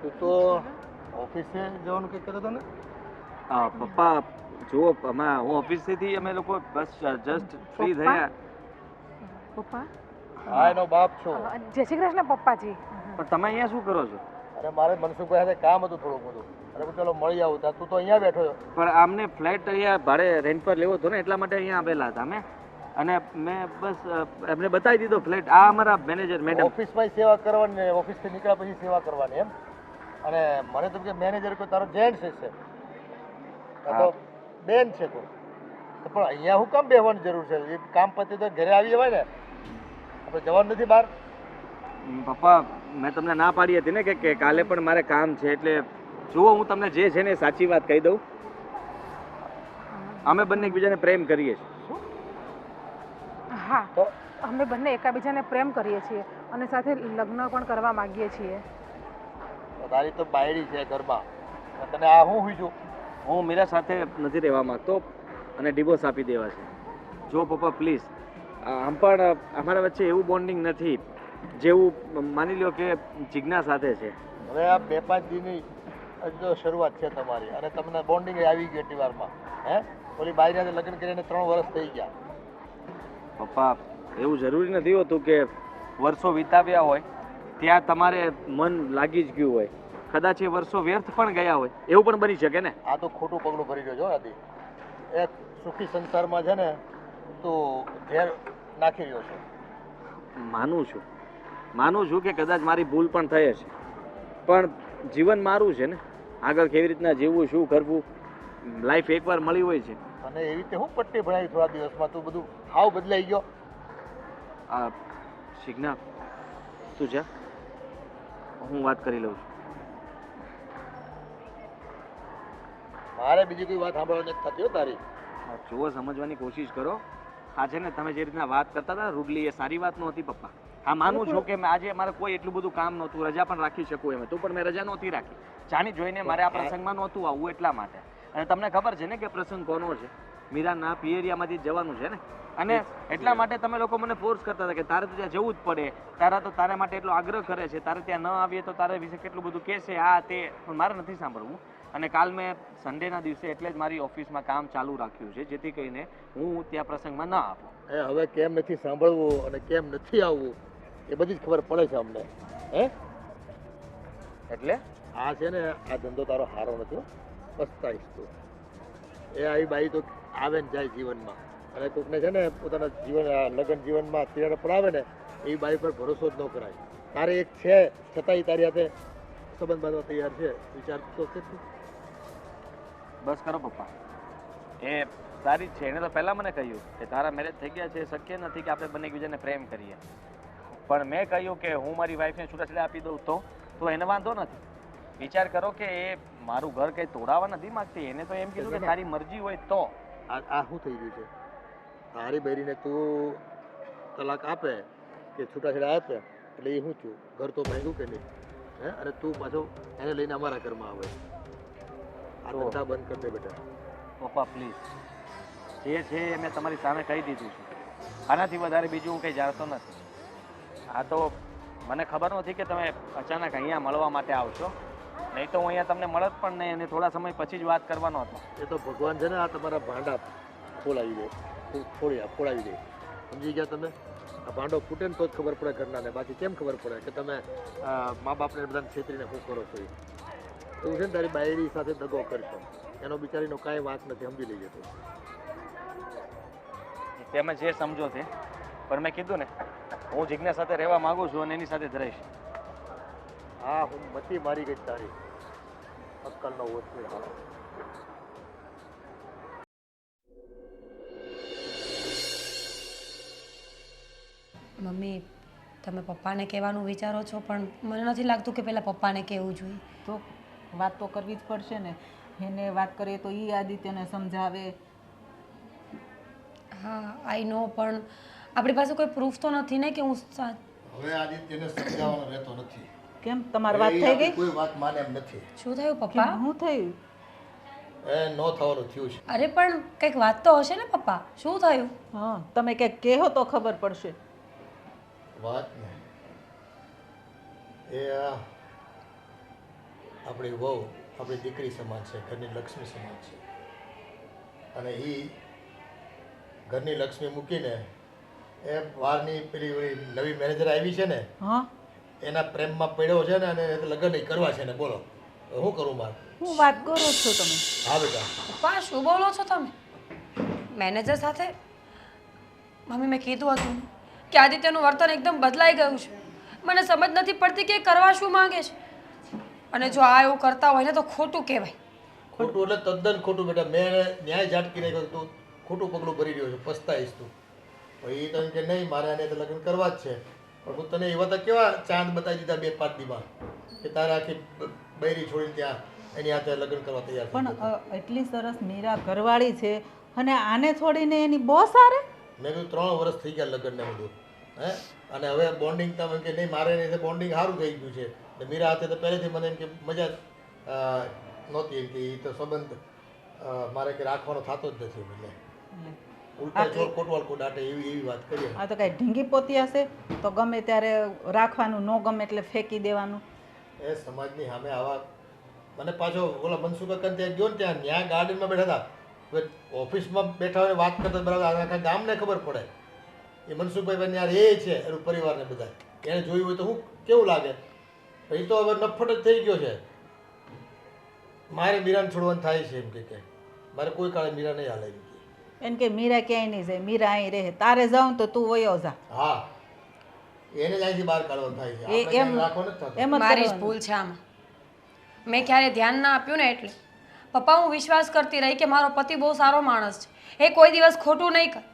તું તો ઓફિસે જવાનું કંઈક કર્યો હતો ને?
પપ્પા જુઓ, હું ઓફિસથી અમે લોકો બસ જસ્ટ ફ્રી થયા.
પપ્પા?
હા, એનો બાપ છો.
જય શ્રી કૃષ્ણ પપ્પાજી.
પણ તમે અહીંયા શું કરો છો?
અરે મારે મનસુખભાઈ સાથે કામ હતું થોડું બધું, અરે ચાલો મળી આવું. ત્યાં તું તો અહીંયા બેઠો છો.
પણ આમને ફ્લેટ અહીંયા ભાડે રેન્ટ પર લેવો હતો ને, એટલા માટે અહીંયા આવેલા હતા અમે, અને મેં બસ એમને બતાવી દીધો ફ્લેટ. આ અમારા મેનેજર મેડમ.
ઓફિસમાં સેવા કરવાની ને ઓફિસથી નીકળ્યા પછી સેવા કરવાની એમ. અને મને તો કે મેનેજર કોઈ તારો જેન્ટ્સ છે, તો બેન છે કોઈ, તો પણ અહીંયા હું કામ બેસવાની જરૂર છે? એ કામ પતે તો ઘરે આવી જવાય ને, આપણે જવાનું નથી બહાર.
પપ્પા મેં તમને ના પાડી હતી ને કે કાલે પણ મારે કામ છે, એટલે જુઓ હું તમને જે છે ને એ સાચી વાત કહી દઉં. અમે બંને એકબીજાને પ્રેમ કરીએ છીએ.
હા, તો અમે બંને એકાબીજાને પ્રેમ કરીએ છીએ અને સાથે લગ્ન પણ કરવા માંગીએ છીએ.
તારી તો બાયડી છે ઘરમાં, તને આ હું હુઈ છું?
હું મીરા સાથે નથી રહેવા માંગતો અને ડિવોર્સ આપી દેવા છે. જો પપ્પા પ્લીઝ, આમ પણ અમારા વચ્ચે એવું બોન્ડિંગ નથી જેવું માની લ્યો કે જિજ્ઞા સાથે છે.
હવે આ 2-5 દિનની હજી તો શરૂઆત છે તમારી, અને તમને બોન્ડિંગ આવી ગઈ એટલી વારમાં. હે, ઓલી બાયરી લગ્ન કરીને 3 વર્ષ થઈ ગયા.
પપ્પા એવું જરૂરી નથી હોતું કે વર્ષો વિતાવ્યા હોય ત્યાં તમારે મન લાગી જ ગયું હોય. કદાચ એ વર્ષો વ્યર્થ પણ ગયા હોય, એવું પણ બની શકે ને.
આ તો ખોટું પગલું ભરી રહ્યો છો આદિ. એક સુખી સંસારમાં છે ને તું ઝેર નાખી રહ્યો છો.
માનું છું કે કદાચ મારી ભૂલ પણ થઈ હશે, પણ જીવન મારું છે ને, આગળ કેવી રીતના જીવવું, શું કરવું, લાઈફ એકવાર મળી હોય છે.
અને એવી રીતે હું પટ્ટી ભણાવી થોડા દિવસમાં તું બધું હાવ બદલાઈ ગયો.
આ શિગ્ના તું જા, હું વાત કરી લઉં છું.
મારે બીજી કોઈ વાત સાંભળવાની નથી થતી હો તારી.
જુઓ સમજવાની કોશિશ કરો. આ છે ને તમે જે રીતના વાત કરતા હતા રૂડલી, એ સારી વાત નહોતી પપ્પા. હા માનું છું કે આજે મારે કોઈ એટલું બધું કામ નહોતું, રજા પણ રાખી શકું એમ હતું, પણ મેં રજા નહોતી રાખી. જાણી જોઈને મારે આ પ્રસંગમાં નહોતું આવવું એટલા માટે. અને તમને ખબર છે ને કે પ્રસંગ કોનો છે? મીરાના પિયરિયામાંથી જવાનું છે ને, અને એટલા માટે તમે લોકો મને ફોર્સ કરતા હતા કે તારે તો ત્યાં જવું જ પડે, તારા માટે એટલો આગ્રહ કરે છે, તારે ત્યાં ન આવીએ તો તારા વિશે કેટલું બધું કહેશે, આ તે, પણ મારે નથી સાંભળવું. અને કાલ મેં સન્ડેના દિવસે એટલે જ મારી ઓફિસમાં કામ ચાલુ રાખ્યું છે, જેથી કરીને હું ત્યાં પ્રસંગમાં ન આવું.
હવે કેમ નથી સાંભળવું અને કેમ નથી આવવું એ બધી જ ખબર પડે છે અમને. હે,
એટલે
આ છે ને આ ધંધો તારો સારો નથી, પસ્તાઈશ તું. એ આવી બાઈ તો આવે ને જાય જીવનમાં, અને કોઈકને છે ને પોતાના લગ્ન જીવનમાં તિરાડ પડાવે ને, એ બાઈ પર ભરોસો જ ન કરાય. તારે એક છે છતાંય તારી હાથે સંબંધ બાંધવા તૈયાર છે, વિચાર તો છે તું.
બસ કરો પપ્પા, એ સારી જ છે. એને તો પહેલાં મને કહ્યું કે તારા મેરેજ થઈ ગયા છે, શક્ય નથી કે આપણે બંને એકબીજાને પ્રેમ કરીએ. પણ મેં કહ્યું કે હું મારી વાઈફને છૂટાછેડા આપી દઉં તો એને વાંધો નથી. વિચાર કરો કે એ મારું ઘર કંઈ તોડાવવા નથી માગતી. એને તો એમ કીધું કે તારી મરજી હોય તો.
આ શું થઈ ગયું છે? તારી બૈરીને તું તલાક આપે કે છૂટાછેડા આપે એટલે એ શું થયું? ઘર તો ભાંગ્યું કે નહીં? હે, અને તું પાછો એને લઈને અમારા ઘરમાં આવે. આ ધંધા બંધ કરી દે બેટા.
પપ્પા પ્લીઝ, જે છે એ મેં તમારી સામે કહી દીધું છે. આનાથી વધારે બીજું હું કંઈ જાણતો નથી. હા તો મને ખબર નથી કે તમે અચાનક અહીંયા મળવા માટે આવશો, નહીં તો હું અહીંયા તમને મળત પણ નહીં અને થોડા સમય પછી જ વાત કરવાનો હતો.
એ તો ભગવાન છે ને આ તમારા ભાંડા ખોલાવી દે, ખોલાવી દે. સમજી ગયા તમે? આ ભાંડો ફૂટે ને તો જ ખબર પડે ઘરનાને, બાકી કેમ ખબર પડે કે તમે મા બાપને બધાને છેતરીને શું કરો છો? એવું છે ને તારી બાયડી સાથે દગો કરશો, એનો બિચારીનો કાંઈ વાંક નથી, સમજી લઈ જતો.
તમે જે સમજો તે, પણ મેં કીધું ને હું જિજ્ઞા સાથે રહેવા માંગુ છું અને એની સાથે જ રહીશ.
હા, હું મતી મારી ગઈ તારી, અક્કલનો ઓછો હાલો.
મમ્મી તમે પપ્પાને કહેવાનું વિચારો છો, પણ મને નથી લાગતું કે પહેલાં પપ્પાને કહેવું જોઈએ.
તો વાત તો કરવી જ પડશે ને. એને વાત કરીએ તો એ આદિત્યને સમજાવે.
હા આઈ નો, પણ આપણી પાસે કોઈ પ્રૂફ તો નથી ને કે હું
હવે આદિત્યને સમજાવવાનો રહેતો નથી.
કેમ તમારી વાત થઈ ગઈ?
કોઈ વાત માને એમ નથી.
શું થયું પપ્પા?
શું થયું?
એ નો થવાનું થયું છે.
અરે પણ કંઈક વાત તો હશે ને પપ્પા, શું થયું?
હા, તમે કંઈક કહો તો ખબર પડશે.
વાત ને એ આપણી વહુ આપણી દીકરી સમાન છે, ઘરની લક્ષ્મી સમાન છે, અને એ ઘરની લક્ષ્મી મૂકીને એ બહારની પેલી નવી મેનેજર આવી છે ને,
હા,
એના પ્રેમમાં પડ્યો છે ને, અને લગ્ન નહીં કરવા છે ને. બોલો શું કરું મારે?
હું વાત કરો છો તમે?
હા બેટા.
પપ્પા શું બોલો છો તમે? મેનેજર સાથે? મમ્મી મેં કીધું હતું કે આદિત્યનું વર્તન એકદમ બદલાઈ ગયું છે. મને સમજ નથી પડતી કે એ કરવા શું માંગે છે, અને જો આ એવું કરતા હોય ને તો ખોટું કહેવાય.
ખોટું એટલે તદ્દન ખોટું બેટા. મેં ન્યાય ઝાટકી નાખ્યો, તું ખોટું પગલું ભરી રહ્યો છે, પસ્તાઈશ તું. એ તને કે નહીં મારે આને તો લગ્ન કરવા જ છે, પણ હું તને એવા તો કેવા ચાંદ બતાવી દીધા 2-5 દીમાં કે તારે આખી બૈરી છોડીને ત્યાં એની હાથે લગ્ન કરવા તૈયાર થઈ ગયો.
પણ એટલી સરસ મીરા ઘરવાળી છે અને આને છોડીને એની બોસ આરે?
મેં કીધું 3 વર્ષ થઈ ગયા લગ્નને બધું, હે, અને હવે બોન્ડિંગ તમે કે નહીં મારે નહીં, બોન્ડિંગ સારું થઈ ગયું છે. એટલે મીરા હાથે તો પહેલેથી મને એમ કે મજા નહોતી, એમ કે એ તો સંબંધ મારે કે રાખવાનો થતો જ નથી. મને ઉલટા ચોર કોટવાલ કો દાટે એવી વાત કરીએ.
આ તો કાંઈ ઢીંગી પોતી હશે તો ગમે ત્યારે રાખવાનું, ન ગમે એટલે ફેંકી દેવાનું.
એ સમાજની સામે આવા, મને પાછો ઓલા મનસુખ કાકા ત્યાં ગયો ને, ત્યાં ગાર્ડનમાં બેઠા હતા, હવે ઓફિસમાં બેઠા હોય વાત કરતા બરાબર આખા ગામને ખબર પડે. એ મનસુખભાઈ યાર એ છે એનું પરિવારને બધા એને જોયું હોય તો હું કેવું લાગે? એ તો હવે નફટ જ થઈ ગયો છે. મારે મીરાને છોડવાનું થાય છે એમ કે મારે કોઈ કાળે મીરા નહીં હાલે એમ કે.
એમ કે મીરા ક્યાંય નહીં જાય, મીરા અહીં રહે. તારે જાઉં તો તું વયો જા.
હા, એને જ અહીંથી બહાર કાઢવાનું થાય છે.
એ
આપણે
એમ
ક્યાંય રાખવાનું જ થતું.
એમ જ
મારી જ
કરવાનું.
ભૂલ છે આમાં. મેં ક્યારે ધ્યાન ના આપ્યું ને એટલે. પપ્પા હું વિશ્વાસ કરતી રહી કે મારો પતિ બહુ સારો માણસ છે, એ કોઈ દિવસ ખોટું નહીં કરે.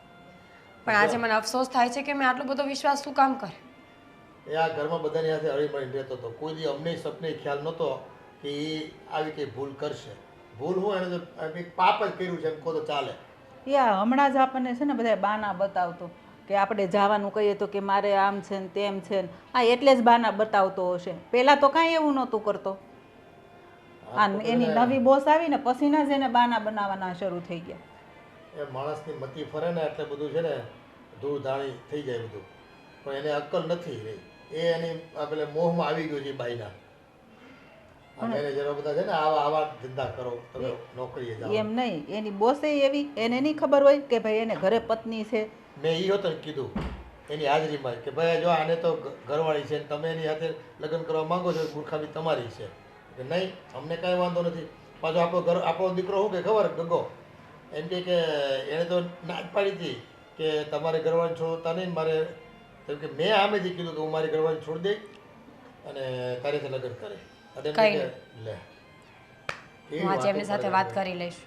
પણ આજે મને અફસોસ થાય છે કે મેં આટલો બધો વિશ્વાસ શું કામ કર્યો.
એ આ ઘરમાં બધાની સાથે હળીમળીને રહેતો હતો. કોઈ દી અમને સપને ખ્યાલ નહોતો કે એ આવી કંઈ ભૂલ કરશે. ભૂલ હું એને તો એક પાપ જ કર્યું છે એમ કહો તો ચાલે.
યા હમણાં જ આપણને છે ને બધા બાના બતાવતો કે આપણે જવાનું કહીએ તો કે મારે આમ છે ને તેમ છે ને. હા, એટલે જ બાના બતાવતો હશે. પહેલાં તો કાંઈ એવું નહોતું કરતો. આ એની નવી બોસ આવી ને પછી ના જ એને બાના બનાવવાના શરૂ થઈ ગયા.
એ માણસની મતી ફરે ને એટલે બધું છે ને ધૂળ ધાણી થઈ જાય બધું, પણ એને અક્કલ નથી રહી. એ એની પેલે મોહમાં આવી ગયો છે બાઈના. મેનેજરો બધા છે ને આવા ધંધા કરો, તમે નોકરીએ જાઓ.
એમ નહીં, એની બોસે એવી, એને નહીં ખબર હોય કે ભાઈ એને ઘરે પત્ની છે.
મેં એ હતો કીધું એની હાજરીમાં કે ભાઈ જો આને તો ઘરવાળી છે ને તમે એની સાથે લગ્ન કરવા માંગો છો, મૂર્ખામી તમારી છે. કે નહીં, અમને કાંઈ વાંધો નથી. પાછો આપણો દીકરો શું કે ખબર ગગો એમ કે એણે તો ના જ પાડી હતી કે તમારે ઘરવાળી છોડતા નહીં. મારે કેમ કે મેં આમેથી કીધું કે હું મારી ઘરવાળી છોડી દઈ અને તારી સાથે લગ્ન કરે. લે
હું આજે એમની સાથે વાત કરી લઈશ.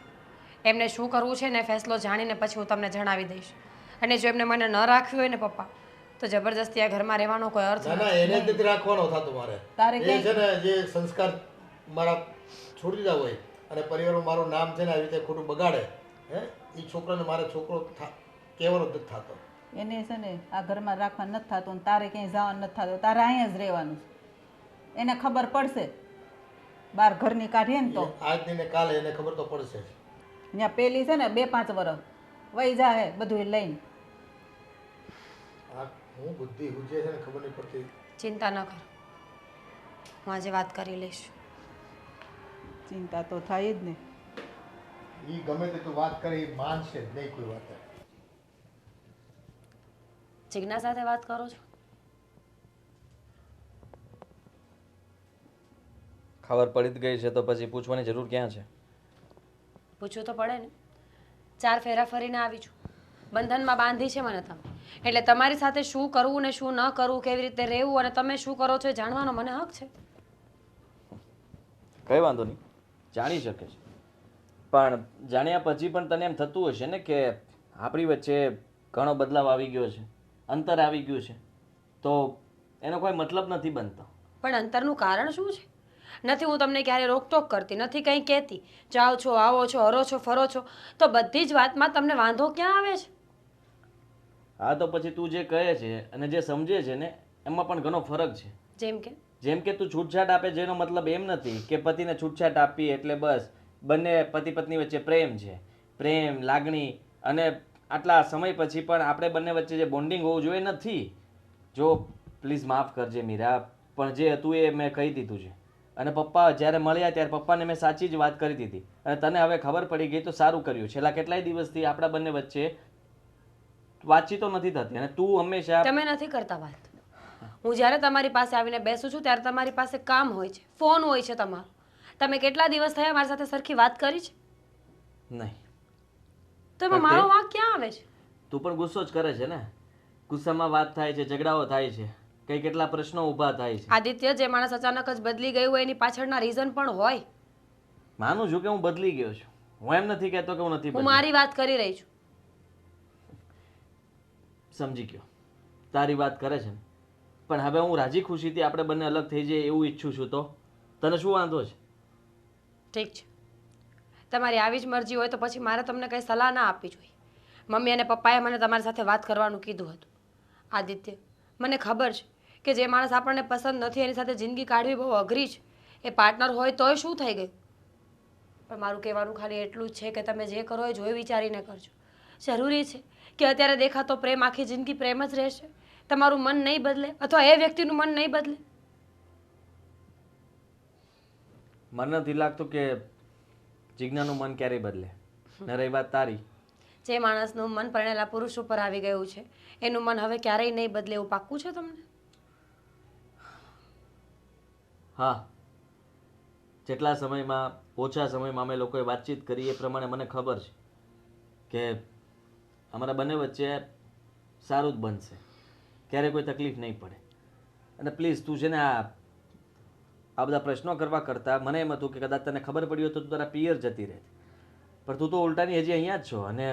એમને શું કરવું છે ને ફેસલો જાણીને પછી હું તમને જણાવી દઈશ. અને જો એમને મને ન રાખ્યું હોય ને પપ્પા, તો જબરજસ્તી આ ઘરમાં રહેવાનો કોઈ અર્થ
ના. એને જ નથી રાખવાનો થતું મારે.
તારે
એ છે ને જે સંસ્કાર મારા છોડી દીધા હોય અને પરિવારમાં મારું નામ છે ને આવી રીતે ખોટું બગાડે, હે, એ છોકરાને મારે છોકરો કહેવાનો જ નથી થતો.
એને છે ને આ ઘરમાં રાખવા નથી થતું ને તારે ક્યાંય જવાનું નથી થતું. તારે અહીંયા જ રહેવાનું. એને ખબર પડશે બહાર ઘરની કાઢીએ ને તો.
આજ ને કાલે એને ખબર તો પડશે જ.
ત્યાં પેલી છે ને 2-5 વર્ષ વહી જાય બધું લઈને.
હું બુદ્ધિ હુજે છે ને ખબર નહીં પડતી.
ચિંતા ન કર, હું આજે વાત કરી લઈશ.
ચિંતા તો થાય જ ને.
એ ગમે તે તું વાત કરે એ માનશે જ નહીં કોઈ વાત.
જિજ્ઞા સાથે વાત કરો છો?
ખબર પડી જ ગઈ છે તો પછી પૂછવાની જરૂર ક્યાં છે?
પૂછવું તો પડે ને. 4 ફેરા ફરીને આવી છું, બંધનમાં બાંધી છે મને તમે, એટલે તમારી સાથે શું કરવું ને શું ન કરવું, કેવી રીતે રહેવું અને તમે શું કરો છો એ જાણવાનો મને હક છે.
કઈ વાંધો નહીં, જાણી શકે છે. પણ જાણ્યા પછી પણ તને એમ થતું હશે ને કે આપણી વચ્ચે ઘણો બદલાવ આવી ગયો છે, અંતર આવી ગયું છે, તો એનો કોઈ મતલબ નથી બનતો.
પણ અંતરનું કારણ શું છે? નથી હું તમને ક્યારે રોકટોક કરતી, નથી કંઈ કહેતી. જાઓ છો, આવો છો, હરો છો, ફરો છો, તો બધી જ વાતમાં તમને વાંધો ક્યાં આવે છે?
હા તો પછી તું જે કહે છે અને જે સમજે છે ને એમાં પણ ઘણો ફરક છે. જેમ કે તું છૂટછાટ આપે જેનો મતલબ એમ નથી કે પતિને છૂટછાટ આપી એટલે બસ બંને પતિ પત્ની વચ્ચે પ્રેમ છે, પ્રેમ લાગણી, અને આટલા સમય પછી પણ આપણે બંને વચ્ચે જે બોન્ડિંગ હોવું જોઈએ નથી. જો પ્લીઝ માફ કરજે મીરા, પણ જે હતું એ મેં કહી દીધું છે. અને પપ્પા જ્યારે મળ્યા ત્યારે પપ્પાને મેં સાચી જ વાત કરી દીધી, અને તને હવે ખબર પડી ગઈ તો સારું કર્યું. છેલ્લા કેટલાય દિવસથી આપણા બંને વચ્ચે વાતચીતો નથી થતી અને તું હંમેશા
તમે નથી કરતા વાત. હું જ્યારે તમારી પાસે આવીને બેસું છું ત્યારે તમારી પાસે કામ હોય છે, ફોન હોય છે તમારો. તમે કેટલા દિવસ થયા મારી સાથે સરખી વાત કરી છે?
નહીં.
તો એમાં મારો વાંક ક્યાં આવે છે?
તું પણ ગુસ્સો જ કરે છે ને. ગુસ્સામાં વાત થાય છે, ઝઘડાઓ થાય છે, કઈ કેટલા પ્રશ્નો ઊભા થાય છે.
આદિત્ય, જે માણસ અચાનક જ બદલી ગયું હોય એની પાછળના રીઝન પણ હોય.
માનું છું કે હું બદલી ગયો છું, હું એમ નથી કહેતો કે હું નથી
હું
બદલ્યો.
મારી વાત કરી રહી છું.
સમજી ગયો, તારી વાત કરે છે ને, પણ હવે હું રાજી ખુશીથી આપણે બંને અલગ થઈ જઈએ એવું ઈચ્છું છું. તો તને શું વાંધો છે?
ઠીક છે, તમારી આવી જ મરજી હોય તો પછી મારે તમને કંઈ સલાહ ના આપવી જોઈએ. મમ્મી અને પપ્પાએ મને તમારી સાથે વાત કરવાનું કીધું હતું. આદિત્ય, મને ખબર છે કે જે માણસ આપણને પસંદ નથી એની સાથે જિંદગી કાઢવી બહુ અઘરી છે. એ પાર્ટનર હોય તોય શું થઈ ગયું, પણ મારું કહેવાનું ખાલી એટલું જ છે કે તમે જે કરો એ જોઈ વિચારીને કરજો. જરૂરી છે કે અત્યારે દેખાતો પ્રેમ આખી જિંદગી પ્રેમ જ રહેશે? તમારું મન નહીં બદલે અથવા એ વ્યક્તિનું મન નહીં બદલે?
મને નથી લાગતું કે જિજ્ઞાનું મન ક્યારેય બદલે. ને રહી વાત તારી,
જે માણસનું મન પરણેલા પુરુષ ઉપર આવી ગયું છે એનું મન હવે ક્યારેય નહીં બદલે એવું પાક્કું છે તમને?
હા, જેટલા સમયમાં ઓછા સમયમાં અમે લોકોએ વાતચીત કરી એ પ્રમાણે મને ખબર છે કે અમારા બંને વચ્ચે સારું જ બનશે, ક્યારેય કોઈ તકલીફ નહીં પડે. અને પ્લીઝ તું છે ને આ બધા પ્રશ્નો કરવા કરતાં મને એમ હતું કે કદાચ તને ખબર પડી હોય તો તું તારા પિયર જતી રહે, પણ તું તો ઉલટાની હજી અહીંયા જ છો અને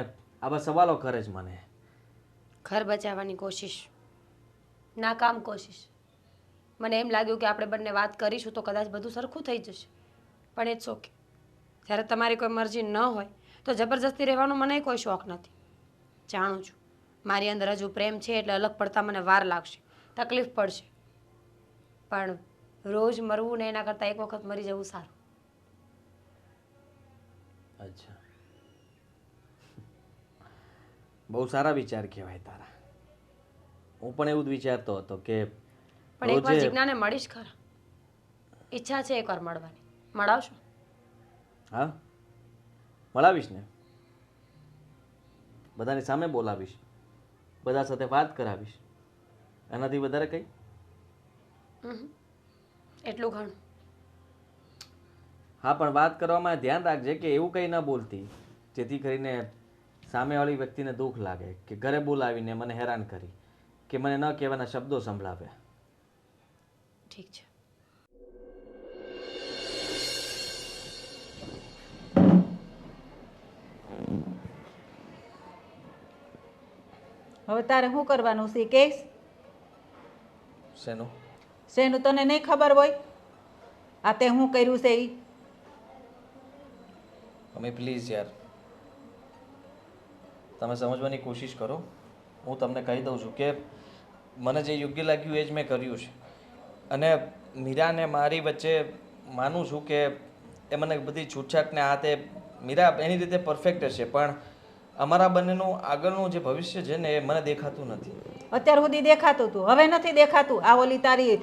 આવા સવાલો કરે છે મને.
ઘર બચાવવાની કોશિશ, નાકામ કોશિશ. મને એમ લાગ્યું કે આપણે બંને વાત કરીશું તો કદાચ બધું સરખું થઈ જશે, પણ ઇટ્સ ઓકે. જ્યારે તમારી કોઈ મરજી ન હોય તો જબરજસ્તી રહેવાનો મને કોઈ શોખ નથી. જાણું છું મારી અંદર હજુ પ્રેમ છે એટલે અલગ પડતા મને વાર લાગશે, તકલીફ પડશે, પણ રોજ મરવું ને એના કરતાં એક વખત મરી જવું સારું.
અચ્છા, બહુ સારા વિચાર કહેવાય તારા. હું પણ એવું જ વિચારતો હતો કે
પણ એકવાર જિજ્ઞાને મળીશ ખરા. ઈચ્છા છે એકવાર મળવાની. મળાવશો?
હા, મળાવીશ ને. બધાની સામે બોલાવીશ, બધા સાથે વાત કરાવીશ. એનાથી વધારે કંઈ?
એટલું ઘણું.
હા, પણ વાત કરવામાં ધ્યાન રાખજે કે એવું કંઈ ન બોલતી જેથી કરીને સામેવાળી વ્યક્તિને દુઃખ લાગે કે ઘરે બોલાવીને મને હેરાન કરી કે મને ન કહેવાના શબ્દો સંભળાવે.
ઠીક છે.
હવે તારે શું કરવાનું છે કેસ?
શેનું?
શેનું તને નહીં ખબર હોય? આ તે શું કર્યું છે એ?
મમ્મી પ્લીઝ યાર, તમે સમજવાની કોશિશ કરો. હું તમને કહી દઉં છું કે મને જે યોગ્ય લાગ્યું એ જ મેં કર્યું છે. અને મીરાને મારી વચ્ચે માનું છું કે એ મને બધી છૂટછાટને આ તે, મીરા એની રીતે પરફેક્ટ હશે, પણ અમારા બંનેનું આગળનું જે ભવિષ્ય છે ને એ મને દેખાતું નથી.
અત્યાર સુધી દેખાતું હતું, હવે નથી દેખાતું. આ ઓલી તારી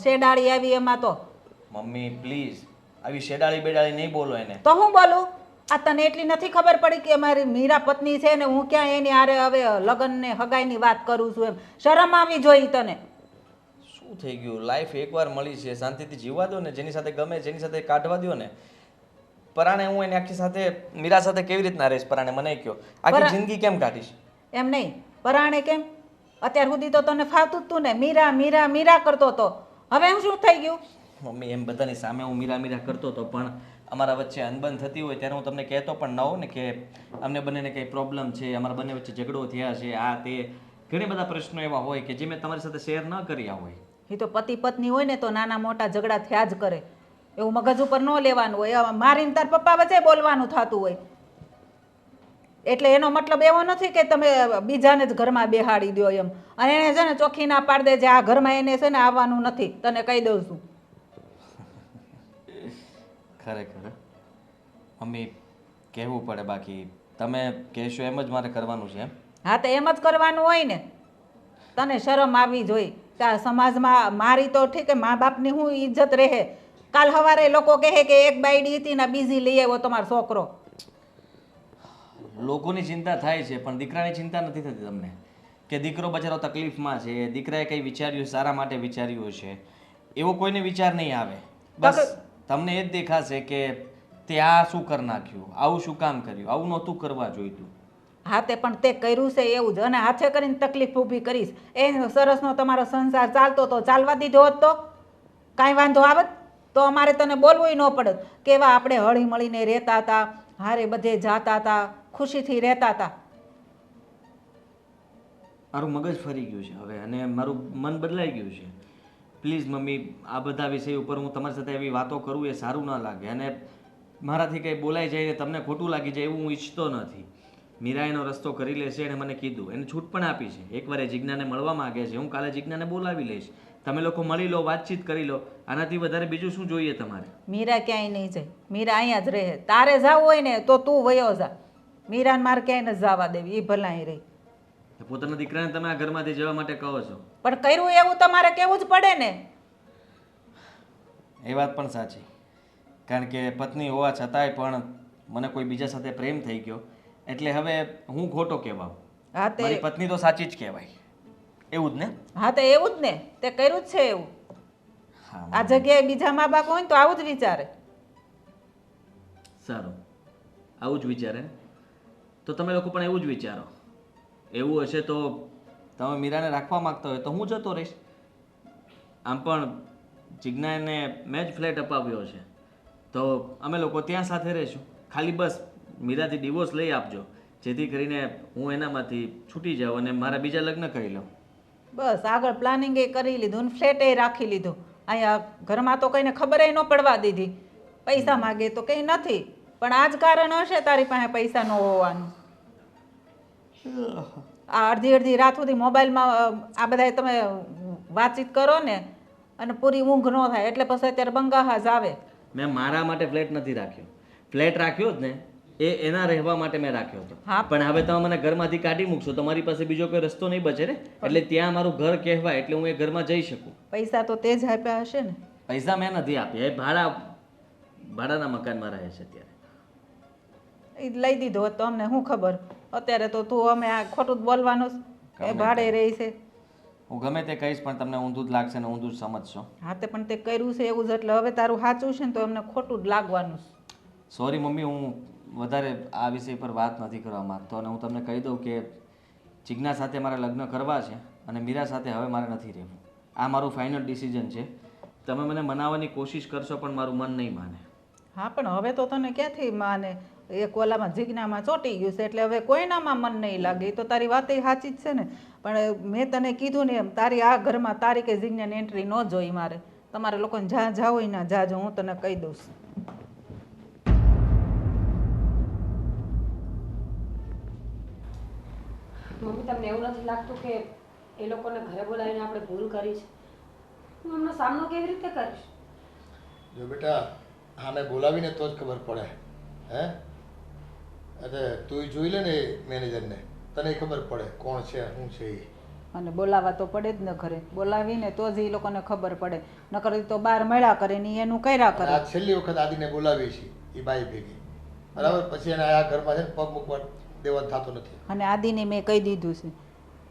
શેડાળી આવી એમાં તો
મમ્મી પ્લીઝ આવી શેડાળી બેડાળી નહીં બોલો એને.
તો હું બોલું? આ તને એટલી નથી ખબર પડી કે મારી મીરા પત્ની છે ને હું ક્યાં એની આરે હવે લગ્ન ને હગાઈની વાત કરું છું? એમ શરમ આવી જોઈ તને?
શું થઈ ગયું? લાઈફ એકવાર મળી છે, શાંતિથી જીવવા દો ને. જેની સાથે ગમે જેની સાથે કાઢવા દો ને. પરાણે હું એની આખી સાથે મીરા સાથે કેવી રીતના રહીશ? પરાણે મને કહો, આખી જિંદગી કેમ કાઢીશ?
એમ નહીં, પરાણે કેમ? અત્યાર સુધી તો તને ફાવતું જ તું ને, મીરા મીરા મીરા કરતો હતો. હવે હું શું થઈ ગયું?
મમ્મી એમ બધાની સામે હું મીરા મીરા કરતો હતો, પણ અમારા વચ્ચે અનબન થતી હોય ત્યારે હું તમને કહેતો પણ ન હોઉં ને કે અમને બંનેને કંઈ પ્રોબ્લેમ છે, અમારા બંને વચ્ચે ઝઘડો થયા છે, આ તે ઘણી બધા પ્રશ્નો એવા હોય કે જે મેં તમારી સાથે શેર ન કર્યા હોય.
એ તો પતિ પત્ની હોય ને તો નાના મોટા ઝઘડા થયા જ કરે, એવું મગજ ઉપર ન લેવાનું હોય. મારીને તાર પપ્પા વચ્ચે બોલવાનું થતું હોય એટલે એનો મતલબ એવો નથી કે તમે બીજાને જ ઘરમાં બેહાડી દો એમ. અને એને છે ને ચોખ્ખી ના પાડ દે જે આ ઘરમાં એને છે ને આવવાનું નથી, તને કહી દઉં છું.
ખરેખર મમ્મી કહેવું પડે, બાકી તમે કહેશો એમ જ મારે કરવાનું છે એમ?
હા તો એમ જ કરવાનું હોય ને. તને શરમ આવી જોઈ ત્યાં સમાજમાં. મારી તો ઠીક મા બાપની હું ઇજ્જત રહે. કાલ સવારે લોકો કહે કે એક બાયડી હતી ને બીજી લઈ આવ્યો તમારો છોકરો.
લોકોની ચિંતા થાય છે પણ દીકરાની ચિંતા નથી થતી તમને કે દીકરો બચારો તકલીફમાં છે, દીકરાએ કંઈ વિચાર્યું સારા માટે વિચાર્યું છે, એવો કોઈને વિચાર નહીં આવે. બસ તમને એ જ દેખાશે કે તે આ શું કરી નાખ્યું, આવું શું કામ કર્યું, આવું નહોતું કરવા જોઈતું.
હા તે પણ તે કર્યું છે એવું જ, અને હાથે કરીને તકલીફ ઊભી કરીશ. એ સરસનો તમારો સંસાર ચાલતો તો ચાલવા દીધો હોત તો કાંઈ વાંધો આવત? તો અમારે તને બોલવું ન પડત. કેવા આપણે હળી મળીને રહેતા હતા, હારે બધે જાતા હતા, ખુશીથી રહેતા હતા.
મારું મગજ ફરી ગયું છે હવે અને મારું મન બદલાઈ ગયું છે. પ્લીઝ મમ્મી, આ બધા વિષય ઉપર હું તમારી સાથે એવી વાતો કરું એ સારું ન લાગે, અને મારાથી કંઈ બોલાઈ જાય ને તમને ખોટું લાગી જાય એવું હું ઈચ્છતો નથી. મીરા એનો રસ્તો કરી લેશે, એણે મને કીધું, એને છૂટ પણ આપી છે. એકવાર એ જિજ્ઞાને મળવા માંગે છે, હું કાલે જિજ્ઞાને બોલાવી લઈશ. તમે લોકો મળી લો, વાતચીત કરી લો. આનાથી વધારે બીજું શું જોઈએ તમારે?
મીરા ક્યાંય નહીં જાય, મીરા અહીંયા જ રહે. તારે જવું હોય ને તો તું વયો જા. મીરાને મારે ક્યાંય નથી જવા દેવી, એ ભલાઈ રહી.
પોતાના દીકરાને તમે આ ઘરમાંથી જવા માટે કહો છો,
પણ કર્યું એવું તમારે કેવું જ પડે ને.
એ વાત પણ સાચી, કારણ કે પત્ની હોવા છતાંય પણ મને કોઈ બીજા સાથે પ્રેમ થઈ ગયો એટલે હવે હું ખોટો કહેવાઉં.
હા તે
મારી પત્ની તો સાચી જ કહેવાય, એવું જ ને?
હા તો એવું જ ને, તે કર્યું જ છે એવું.
હા
આ જગ્યાએ બીજા મા બાપ હોય ને તો આવું જ વિચારે.
સારું, આવું જ વિચારે તો તમે લોકો પણ એવું જ વિચારો. એવું હશે તો તમે મીરાને રાખવા માંગતા હોય તો હું જતો રહીશ. આમ પણ જિજ્ઞાને મેં જ ફ્લેટ અપાવ્યો છે તો અમે લોકો ત્યાં સાથે રહીશું. ખાલી બસ મીરાથી ડિવોર્સ લઈ આપજો, જેથી કરીને હું એનામાંથી છૂટી જાઉં અને મારા બીજા લગ્ન કરી લઉં.
બસ આગળ પ્લાનિંગ એ કરી લીધું ને ફ્લેટ એ રાખી લીધું. અહીંયા ઘરમાં તો કઈને ખબર ન પડવા દીધી. પૈસા માગે તો કંઈ નથી, પણ આ જ કારણ હશે તારી પાસે પૈસા ન હોવાનું. આ અડધી અડધી રાત સુધી મોબાઈલમાં આ બધા તમે વાતચીત કરો ને અને પૂરી ઊંઘ ન થાય એટલે પછી અત્યારે બંગાહાજ આવે.
મેં મારા માટે ફ્લેટ નથી રાખ્યો. ફ્લેટ રાખ્યો જ ને એ એના રહેવા માટે મેં રાખ્યો હતો.
હા.
પણ હવે તમે મને ઘરમાંથી કાઢી મૂકશો તો મારી પાસે બીજો કોઈ રસ્તો નહીં બચે ને. એટલે ત્યાં મારું ઘર કહેવાય એટલે હું એ ઘરમાં જઈ શકું.
પૈસા તો તે જ આપ્યા હશે ને.
પૈસા મેં નથી આપ્યા, એ ભાડાના મકાનમાં રહે છે અત્યારે.
એ લઈ દીધો હોત તો અમને શું ખબર. અત્યારે તો તું અમે આ ખોટું જ બોલવાનું એ ભાડે રહી છે.
હું ગમે તે કહીશ પણ તમને ઊંધું જ લાગશે ને ઊંધું જ સમજશો.
હા તે પણ તે કર્યું છે એવું જ એટલે હવે તારું સાચું છે ને તો એમને ખોટું જ લાગવાનું છે.
સોરી મમ્મી, હું વધારે આ વિષય પર વાત નથી કરવા માંગતો અને હું તમને કહી દઉં કે જિજ્ઞા સાથે મારે લગ્ન કરવા છે અને મીરા સાથે હવે મારે નથી રહેવું. આ મારું ફાઇનલ ડિસિઝન છે. તમે મને મનાવવાની કોશિશ કરશો પણ મારું મન નહીં માને.
હા પણ હવે તો તને ક્યાંથી માને? એક ઓલામાં જિજ્ઞામાં ચોંટી ગયું છે એટલે હવે કોઈનામાં મન નહીં લાગે. એ તો તારી વાત સાચી જ છે ને, પણ મેં તને કીધું ને એમ તારી આ ઘરમાં તારી કે જિજ્ઞાની એન્ટ્રી ન જોઈ મારે. તમારે લોકોને જ્યાં જાવ હોય ને જાજો, હું તને કહી દઉં છું.
મમ્મી તમને એવું નથી લાગતું કે એ લોકોને ઘરે બોલાવીને આપણે ભૂલ કરી છે? હું એમનો સામનો કેવી રીતે કરીશ?
જો બેટા, આને બોલાવીને તો જ ખબર પડે. હે અરે તું જોઈ લે ને એ મેનેજરને, તને ખબર પડે કોણ છે શું છે એ.
અને બોલાવા તો પડે જ ને ઘરે, બોલાવીને તો જ એ લોકોને ખબર પડે, નકર ઈ તો બહાર મળ્યા કરે ને ઈ એનું કર્યા
અને
કરે.
આ છેલ્લી વખત આદિને બોલાવીએ છીએ એ બાઈ ભેગી, બરાબર? પછી એને આ ઘરમાં છે ને પગ મૂકવા દેવાનું થતું નથી.
અને આદિને મેં કહી દીધું છે,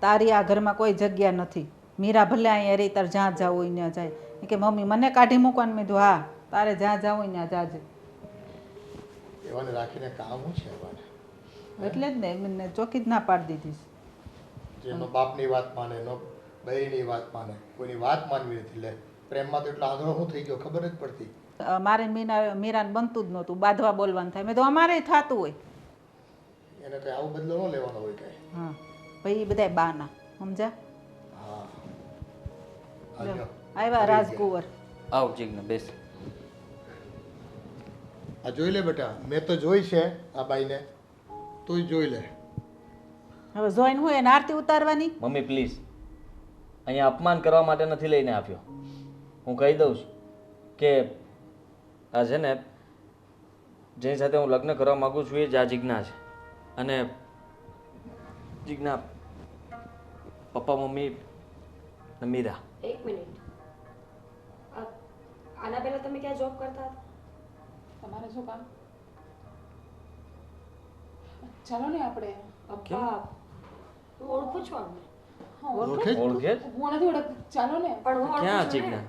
તારી આ ઘરમાં કોઈ જગ્યા નથી. મીરા ભલે અહીંયા રહી, તારે જ્યાં જવું હોય ત્યાં જાય. એ કે મમ્મી મને કાઢી મૂકવાનું. મેં કીધું હા, તારે જ્યાં જવું હોય ત્યાં જાજે.
એવાને રાખીને કામ શું છે એવાને?
એટલે જ ને એમને ચોખ્ખી જ ના પાડી દીધી છે.
જેનો બાપની વાત માને, નો બહેરીની વાત માને, કોઈની વાત માનવી નથી. લે પ્રેમમાં તો એટલો આંધળો શું થઈ ગયો ખબર જ પડતી.
મારે મીરાને બનતું જ નહોતું, બાંધવા બોલવાનું થાય. મેં તો અમારે થતું હોય.
એને કઈ આવું બદલો ન લેવાનો હોય કઈ.
હા ભાઈ એ બધા બાના સમજા.
હા આવ્યો.
આવ્યા રાજકુંવર.
આવ જીજ્ઞા બેસ.
આ જોઈ લે બેટા, મેં તો જોઈ છે આ બાઈને, તું જોઈ લે.
હવે જોઈને હું એને આરતી ઉતારવાની.
મમ્મી પ્લીઝ, અહીંયા અપમાન કરવા માટે નથી લઈને આવ્યો. હું કહી દઉં છું કે આ છે ને જેની સાથે હું લગ્ન કરવા માગું છું એ જ આ જીજ્ઞા છે. અને જીજ્ઞા પપ્પા મમ્મી ને મીરા.
એક મિનિટ, આના પહેલા તમે ક્યાં જોબ કરતા હતા?
તમારે શું કામ? ચાલો ને આપણે.
પપ્પા હું ઓળખું છું અમને.
ઓળખે જ?
ઓળખે જ?
હું નથી ઓળખતી. ચાલો ને.
પણ હું
ક્યાં
ઓળખું છું
જીજ્ઞા?
ને.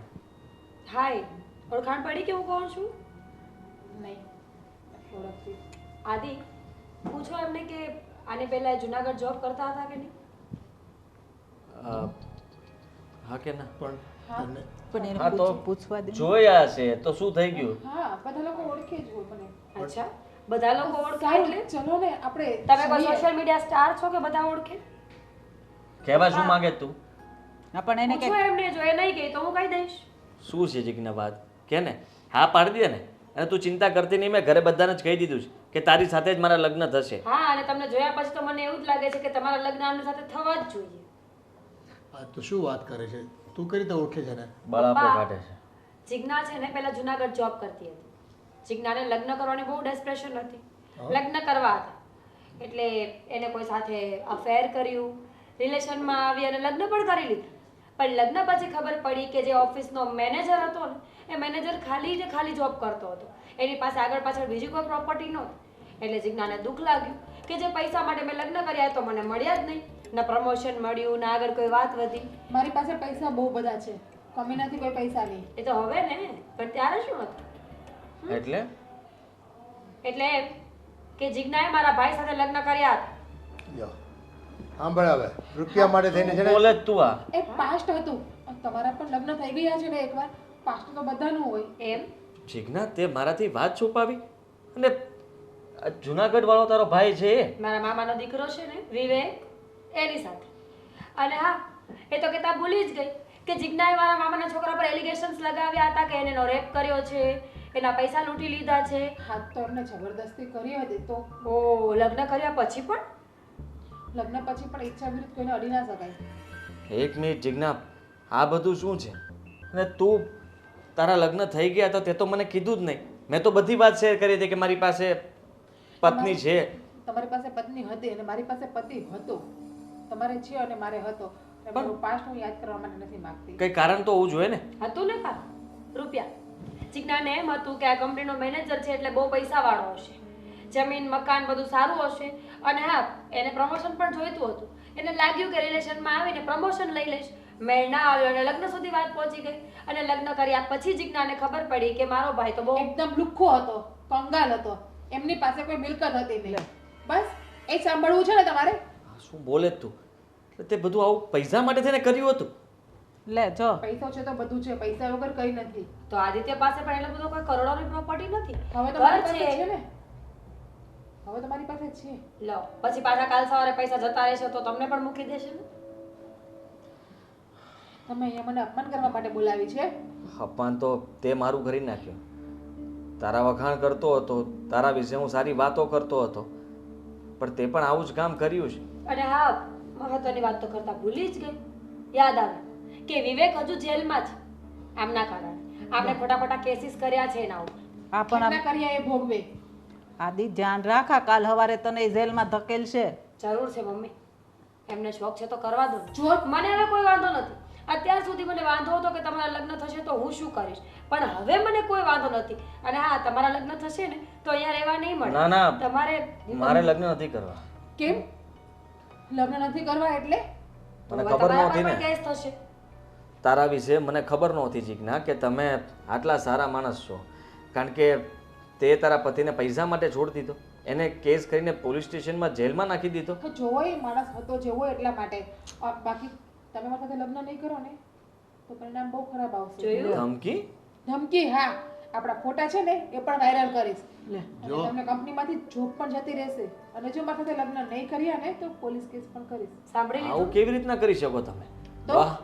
હાય, ઓળખાણ પડી કે હું કોણ છું?
નહીં ઓળખતી.
આદિ, પૂછો એમને કે આને પહેલા જુનાગઢ જોબ કરતા હતા કે નહીં?
હા કે ના?
પણ તને
પણ એને
હા તો
પૂછવા દે.
જોયા હશે તો શું થઈ ગયું?
હા બધા લોકો ઓળખે જ હોય મને.
અચ્છા, બધા લોકો ઓળખાય એટલે
ચલો ને આપણે.
તમે કોઈ સોશિયલ મીડિયા સ્ટાર છો કે બધા ઓળખે?
કહેવા શું માંગે તું?
હા પણ એને
પૂછો એમને, જો એ નહીં કહે તો હું કહી દઈશ.
શું છે જીજ્ઞા વાત કે ને? હા પાડી દે ને. અને તું ચિંતા કરતી નહીં, મેં ઘરે બધાને જ કહી દીધું છે કે તારી સાથે જ મારા લગ્ન થશે.
હા, અને તમને જોયા પછી તો મને એવું જ લાગે છે કે તમારા લગ્ન આમની સાથે થવા જ જોઈએ.
આ તો શું વાત કરે છે? તું કઈ રીતે ઓળખે છે ને?
બળાપો
પપ્પા,
કાઢે છે.
જીજ્ઞા છે ને પહેલા જુનાગઢ જોબ કરતી હતી. જીજ્ઞાને લગ્ન કરવાની બહુ ડેસ્પરેશન હતી. લગ્ન કરવા હતા એટલે એને કોઈ સાથે અફેર કર્યું, રિલેશનમાં આવી અને લગ્ન પણ કરી લીધા. પણ લગ્ન પછી ખબર પડી કે જે ઓફિસનો મેનેજર હતો ને એ મેનેજર ખાલી ને ખાલી જોબ કરતો હતો. એની પાસે આગળ પાછળ બીજી કોઈ પ્રોપર્ટી નહોતી. એટલે જીજ્ઞાને દુઃખ લાગ્યું કે જે પૈસા માટે મેં લગ્ન કર્યા તો મને મળ્યા જ નહીં. ના પ્રમોશન મળ્યું, ના આગળ કોઈ વાત વધી.
મારી પાસે પૈસા બહુ બધા છે, કમી નથી કોઈ પૈસા નહીં.
એ તો હવે ને, પણ ત્યારે શું હતું?
એટલે
એટલે એમ કે જીજ્ઞાએ મારા ભાઈ સાથે લગ્ન કર્યા હતા.
યો સાંભળ, હવે રૂપિયા માટે થઈને છે ને
બોલે જ તું આ.
એ પાસ્ટ હતું. તમારા પણ લગ્ન થઈ ગયા છે ને એકવાર. પાસ્ટ તો બધાનું હોય.
એમ
જીજ્ઞા તે મારાથી વાત છુપાવી? અને આ જુનાગઢ વાળો તારો ભાઈ છે એ?
મારા મામાનો દીકરો છે ને વિવેક, એની સાથે. અને હા, એ તો કહેતા ભૂલી જ ગઈ કે જીજ્ઞાએ મારા મામાના છોકરા પર એલિગેશન્સ લગાવ્યા હતા કે એને રેપ કર્યો છે, એના પૈસા લૂંટી લીધા છે.
હાથ તો એમને જબરદસ્તી કરી હતી તો.
ઓ, લગ્ન કર્યા પછી પણ?
લગ્ન પછી પણ ઈચ્છા વિરુદ્ધ કોઈને અડી ના શકાય.
એક મિનિટ જીજ્ઞા, આ બધું શું છે? અને તું તારા લગ્ન થઈ ગયા તો તે તો મને કીધું જ નહીં. મેં તો બધી વાત શેર કરી હતી કે મારી પાસે પત્ની છે.
તમારી પાસે પત્ની હતી અને મારી પાસે પતિ હતો. તમારે છે અને મારે હતો. પણ પાસ્ટ હું યાદ કરવા માટે નથી માંગતી.
કઈ કારણ તો હોવું જોઈએ ને.
હતું ને કા રૂપિયા. જીજ્ઞાને એમ હતું કે આ કંપનીનો મેનેજર છે એટલે બહુ પૈસાવાળો હશે, જમીન મકાન બધું સારું હશે. અને હા, એને પ્રમોશન પણ જોઈતું હતું. એને લાગ્યું કે રિલેશનમાં આવીને પ્રમોશન લઈ લઈશ. મેળ ના આવ્યો અને લગ્ન સુધી વાત પહોંચી ગઈ. અને લગ્ન કર્યા પછી જીજ્ઞાને ખબર પડી કે મારો ભાઈ તો બહુ
એકદમ લુખ્ખો હતો, કંગાલ હતો. એમની પાસે કોઈ મિલકત હતી નહીં. બસ એ સાંભળવું છે ને તમારે?
શું બોલે તું? તે બધું આવું પૈસા માટે થઈને કર્યું હતું?
લે જો
પૈસો છે તો બધું છે, પૈસા વગર કઈ નથી.
તો આદિત્ય પાસે પણ એટલો બધો કોઈ કરોડોની પ્રોપર્ટી નથી.
હવે તો
ઘર
મારી પાસે
છે.
છે ને. હવે તો મારી પાસે છે.
લો, પછી પાછા કાલ સવારે પૈસા જતા રહેશે તો તમને પણ મૂકી દેશે ને.
તમે અહીંયા મને અપમાન કરવા માટે બોલાવી છે.
અપમાન તો તે મારું કરી નાખ્યું. તારા વખાણ કરતો હતો, તારા વિશે હું સારી વાતો કરતો હતો, પણ તે પણ આવું જ કામ કર્યું છે.
અને હા, મહત્વની વાત તો કરતા ભૂલી જ ગઈ. યાદ આવે કે વિવેક હજુ જેલમાં છે. આમના કારણે આપણે ખોટા ખોટા કેસીસ કર્યા છે એના ઉપર.
આ પણ
કેટલા કર્યા એ ભોગવે.
આદિ ધ્યાન રાખા, કાલ હવારે તને ઈ જેલમાં ધકેલશે.
જરૂર છે મમ્મી. એમને શોખ છે તો કરવા દો જો મને હવે કોઈ વાંધો નથી. અત્યાર સુધી મને વાંધો હતો કે તમારા લગ્ન થશે તો હું શું કરીશ, પણ હવે મને કોઈ વાંધો નથી. અને હા, તમારા લગ્ન થશે ને તો અહીંયા રહેવા નહીં મળે.
ના ના,
તમારે
મારે લગ્ન નથી કરવા.
કેમ લગ્ન નથી કરવા એટલે?
મને
હવે
ખબર
તમારા
નહોતી
પર
ને
પણ કેસ થશે.
તારા વિશે મને ખબર નહોતી જીજ્ઞા કે તમે આટલા સારા માણસ છો. કારણ કે તે તારા પતિને પૈસા માટે છોડી દીધો, એને કેસ કરીને પોલીસ સ્ટેશનમાં જેલમાં નાખી દીધો.
તો જોવો એ માણસ હતો જેવો એટલા માટે. બાકી તમે મારા સાથે લગ્ન નહીં કરો ને તો પરિણામ બહુ ખરાબ આવશે.
જોયું?
ધમકી?
ધમકી? હા, આપણા ફોટા છે ને એ પણ વાયરલ કરીશ.
લે
અને તમને કંપનીમાંથી જોબ પણ જતી રહેશે. અને જો મારા સાથે લગ્ન નહીં કર્યા ને તો પોલીસ કેસ પણ કરીશ.
સાંભળી
આવું
લીધું?
કેવી રીતના કરી શકો તમે?
તો
વાહ,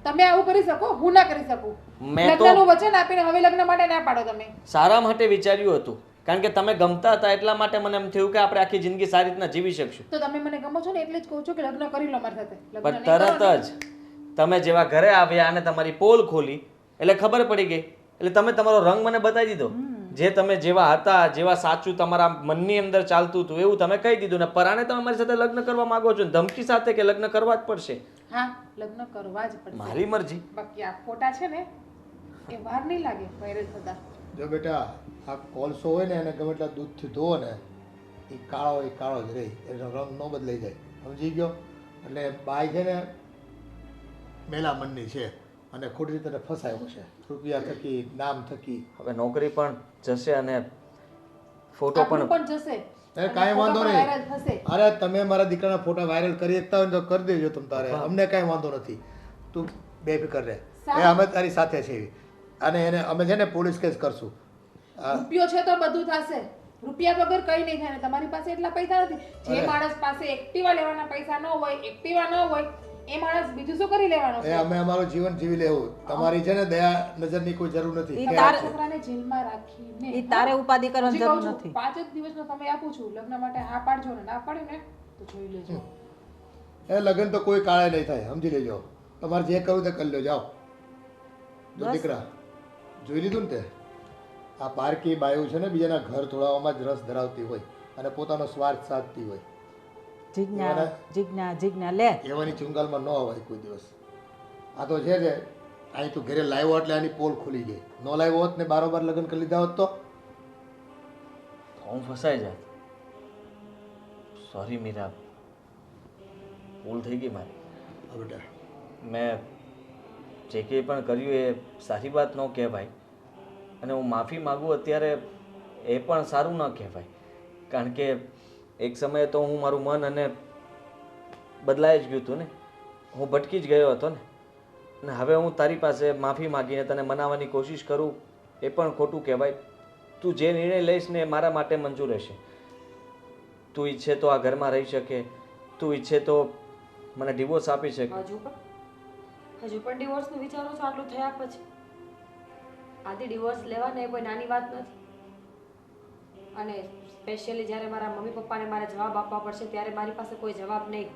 તમે આવું કરી શકો, હું ના કરી શકું.
મેં તો
લગ્નનું વચન આપીને હવે લગ્ન માટે ના પાડો તમે.
સારા માટે વિચાર્યું હતું. કારણ કે તમે ગમતા હતા એટલા માટે મને એમ થયું કે આપણે આખી જિંદગી સારી રીતના જીવી શકશું.
તો તમે મને ગમો છો ને એટલે જ કહું છું કે લગ્ન કરી લો મારી સાથે. લગ્ન
પણ
નહીં કરો
તરત
ને,
જ તમે જેવા ઘરે આવ્યા અને તમારી પોલ ખોલી એટલે ખબર પડી ગઈ. એટલે તમે તમારો રંગ મને બતાવી દીધો. જે તમે જેવા હતા, જેવા સાચું તમારા મનની અંદર ચાલતું હતું એવું તમે કહી દીધું ને પરાણે તમે મારી સાથે લગ્ન કરવા માંગો છો. ધમકી સાથે કે લગ્ન કરવા જ પડશે.
હા, લગ્ન કરવા જ પડશે.
મારી મરજી.
બાકી આ ફોટા છે ને એ વાર નહીં લાગે વાયરલ થતા.
જો બેટા આ કોલસો હોય ને એને ગમે એટલા દૂધથી ધોવો ને એ કાળો જ રહે, એનો રંગ ન બદલાઈ જાય. સમજી ગયો? એટલે બાઈ છે ને મેલા મનની છે અને ખોટી રીતે ફસાયો છે રૂપિયા થકી, નામ થકી.
હવે નોકરી પણ જશે અને ફોટો
આપણું
પણ.
પણ જશે.
એ કાંઈ વાંધો
ફોટો પણ
નહીં.
viral થશે.
અરે તમે મારા દીકરાના ફોટા વાયરલ કરી શકતા હોય ને તો કરી દેજો તમ તારે, અમને કાંઈ વાંધો નથી. તું બેફિકર રહે, એ અમે તારી સાથે છીએ. અને એને અમે છે ને પોલીસ કેસ કરશું.
રૂપિયો છે તો બધું થશે. રૂપિયા વગર કઈ નહીં થાય. ને તમારી પાસે એટલા પૈસા નથી. જે
અરે.
માણસ પાસે એક્ટિવા લેવાના પૈસા ન હોય, એક્ટિવા ન હોય, એ માણસ બીજું શું કરી લેવાનો
એ
છે?
અમે અમારું જીવન જીવી લેવું. તમારી છે ને દયા નજરની કોઈ જરૂર નથી.
ઈ
કે
તમારા
તારે-
છોકરાને જેલમાં રાખીને
એ તારે ઉપાધિ કરવાની
હજી કહું
જરૂર
છું,
નથી.
5 જ દિવસનો સમય આપું છું. લગ્ન માટે હા પાડજો ને ના પાડ્યું ને તો જોઈ લેજો.
એ લગ્ન તો કોઈ કાળે નહીં થાય, સમજી લેજો. તમારે જે કરવું તે કરી લો, જાઓ. જો
બસ.
દીકરા જોઈ લીધું ને તે આ પારકી બાયું છે ને બીજાના ઘર તોડાવવામાં જ રસ ધરાવતી હોય અને પોતાનો સ્વાર્થ સાધતી હોય.
જીજ્ઞા જીજ્ઞા જીજ્ઞા લે
એવાની ચુંગાલમાં ન અવાય કોઈ દિવસ. આ તો છે જ અહીં તું ઘરે લાવ્યો એટલે આની પોલ ખુલી ગઈ. ન લાવ્યો હોત ને બારોબાર લગ્ન કરી લીધા હોત તો
હું ફસાઈ જાત. સોરી મીરા, ભૂલ થઈ ગઈ મારી.
હા બેટા,
મેં જે કંઈ પણ કર્યું એ સારી વાત ન કહેવાય અને હું માફી માગું અત્યારે એ પણ સારું ન કહેવાય. કારણ કે એક સમયે તો હું મારું મન અને બદલાઈ જ ગયું હતું ને, હું ભટકી જ ગયો હતો ને. અને હવે હું તારી પાસે માફી માગીને તને મનાવવાની કોશિશ કરું એ પણ ખોટું કહેવાય. તું જે નિર્ણય લઈશ ને એ મારા માટે મંજૂર હશે. તું ઈચ્છે તો આ ઘરમાં રહી શકે, તું ઈચ્છે તો મને ડિવોર્સ આપી શકે.
હજુ પણ ડિવોર્સનું વિચારો છો આટલું થયા પછી? આથી ડિવોર્સ લેવાને એ કોઈ નાની વાત નથી. અને સ્પેશિયલી જ્યારે મારા મમ્મી પપ્પાને મારે જવાબ આપવા પડશે ત્યારે મારી પાસે કોઈ જવાબ નહીં.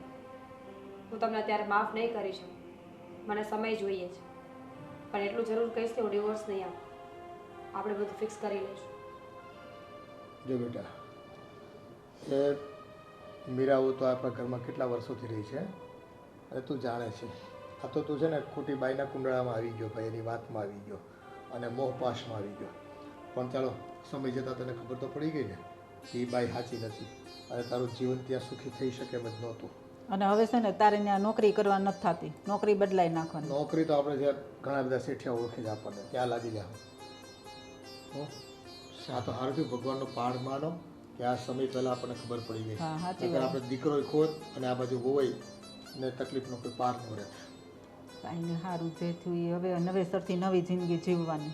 હું તમને અત્યારે માફ નહીં કરી શકું. મને સમય જોઈએ છે. પણ એટલું જરૂર કહીશ કે હું ડિવોર્સ નહીં આપું. આપણે બધું ફિક્સ કરી લઈશું.
જો બેટા એ મીરાઓ તો આપણા ઘરમાં કેટલા વર્ષોથી રહી છે અને તું જાણે છે. આ તો તું છે ને ખોટી બાઈના કુંડળામાં આવી ગયો, ભાઈ એની વાતમાં આવી ગયો અને મોહપાશમાં આવી ગયો. પણ ચાલો સમય જતાં તને ખબર તો પડી ગઈ ને કે એ બાઈ સાચી નથી અને તારું જીવન ત્યાં સુખી થઈ શકે એમ જ નહોતું.
અને હવે છે ને તારે ત્યાં નોકરી કરવા નથી થતી, નોકરી બદલાઈ નાખવાની.
નોકરી તો આપણે જે ઘણા બધા શેઠિયા ઓળખી જ આપણને ત્યાં લાગી જાવ. આ તો સારું થયું ભગવાનનો પાડ માનો કે આ સમય પહેલાં આપણને ખબર પડી ગઈ.
હા, સાચી
નહીંતર
વાત.
આપણે દીકરો ખોત અને આ બાજુ વોવાઈ ને તકલીફનો કોઈ પાર ન રહે.
કાંઈ ને સારું જે થયું એ હવે નવેસરથી નવી જિંદગી જીવવાની.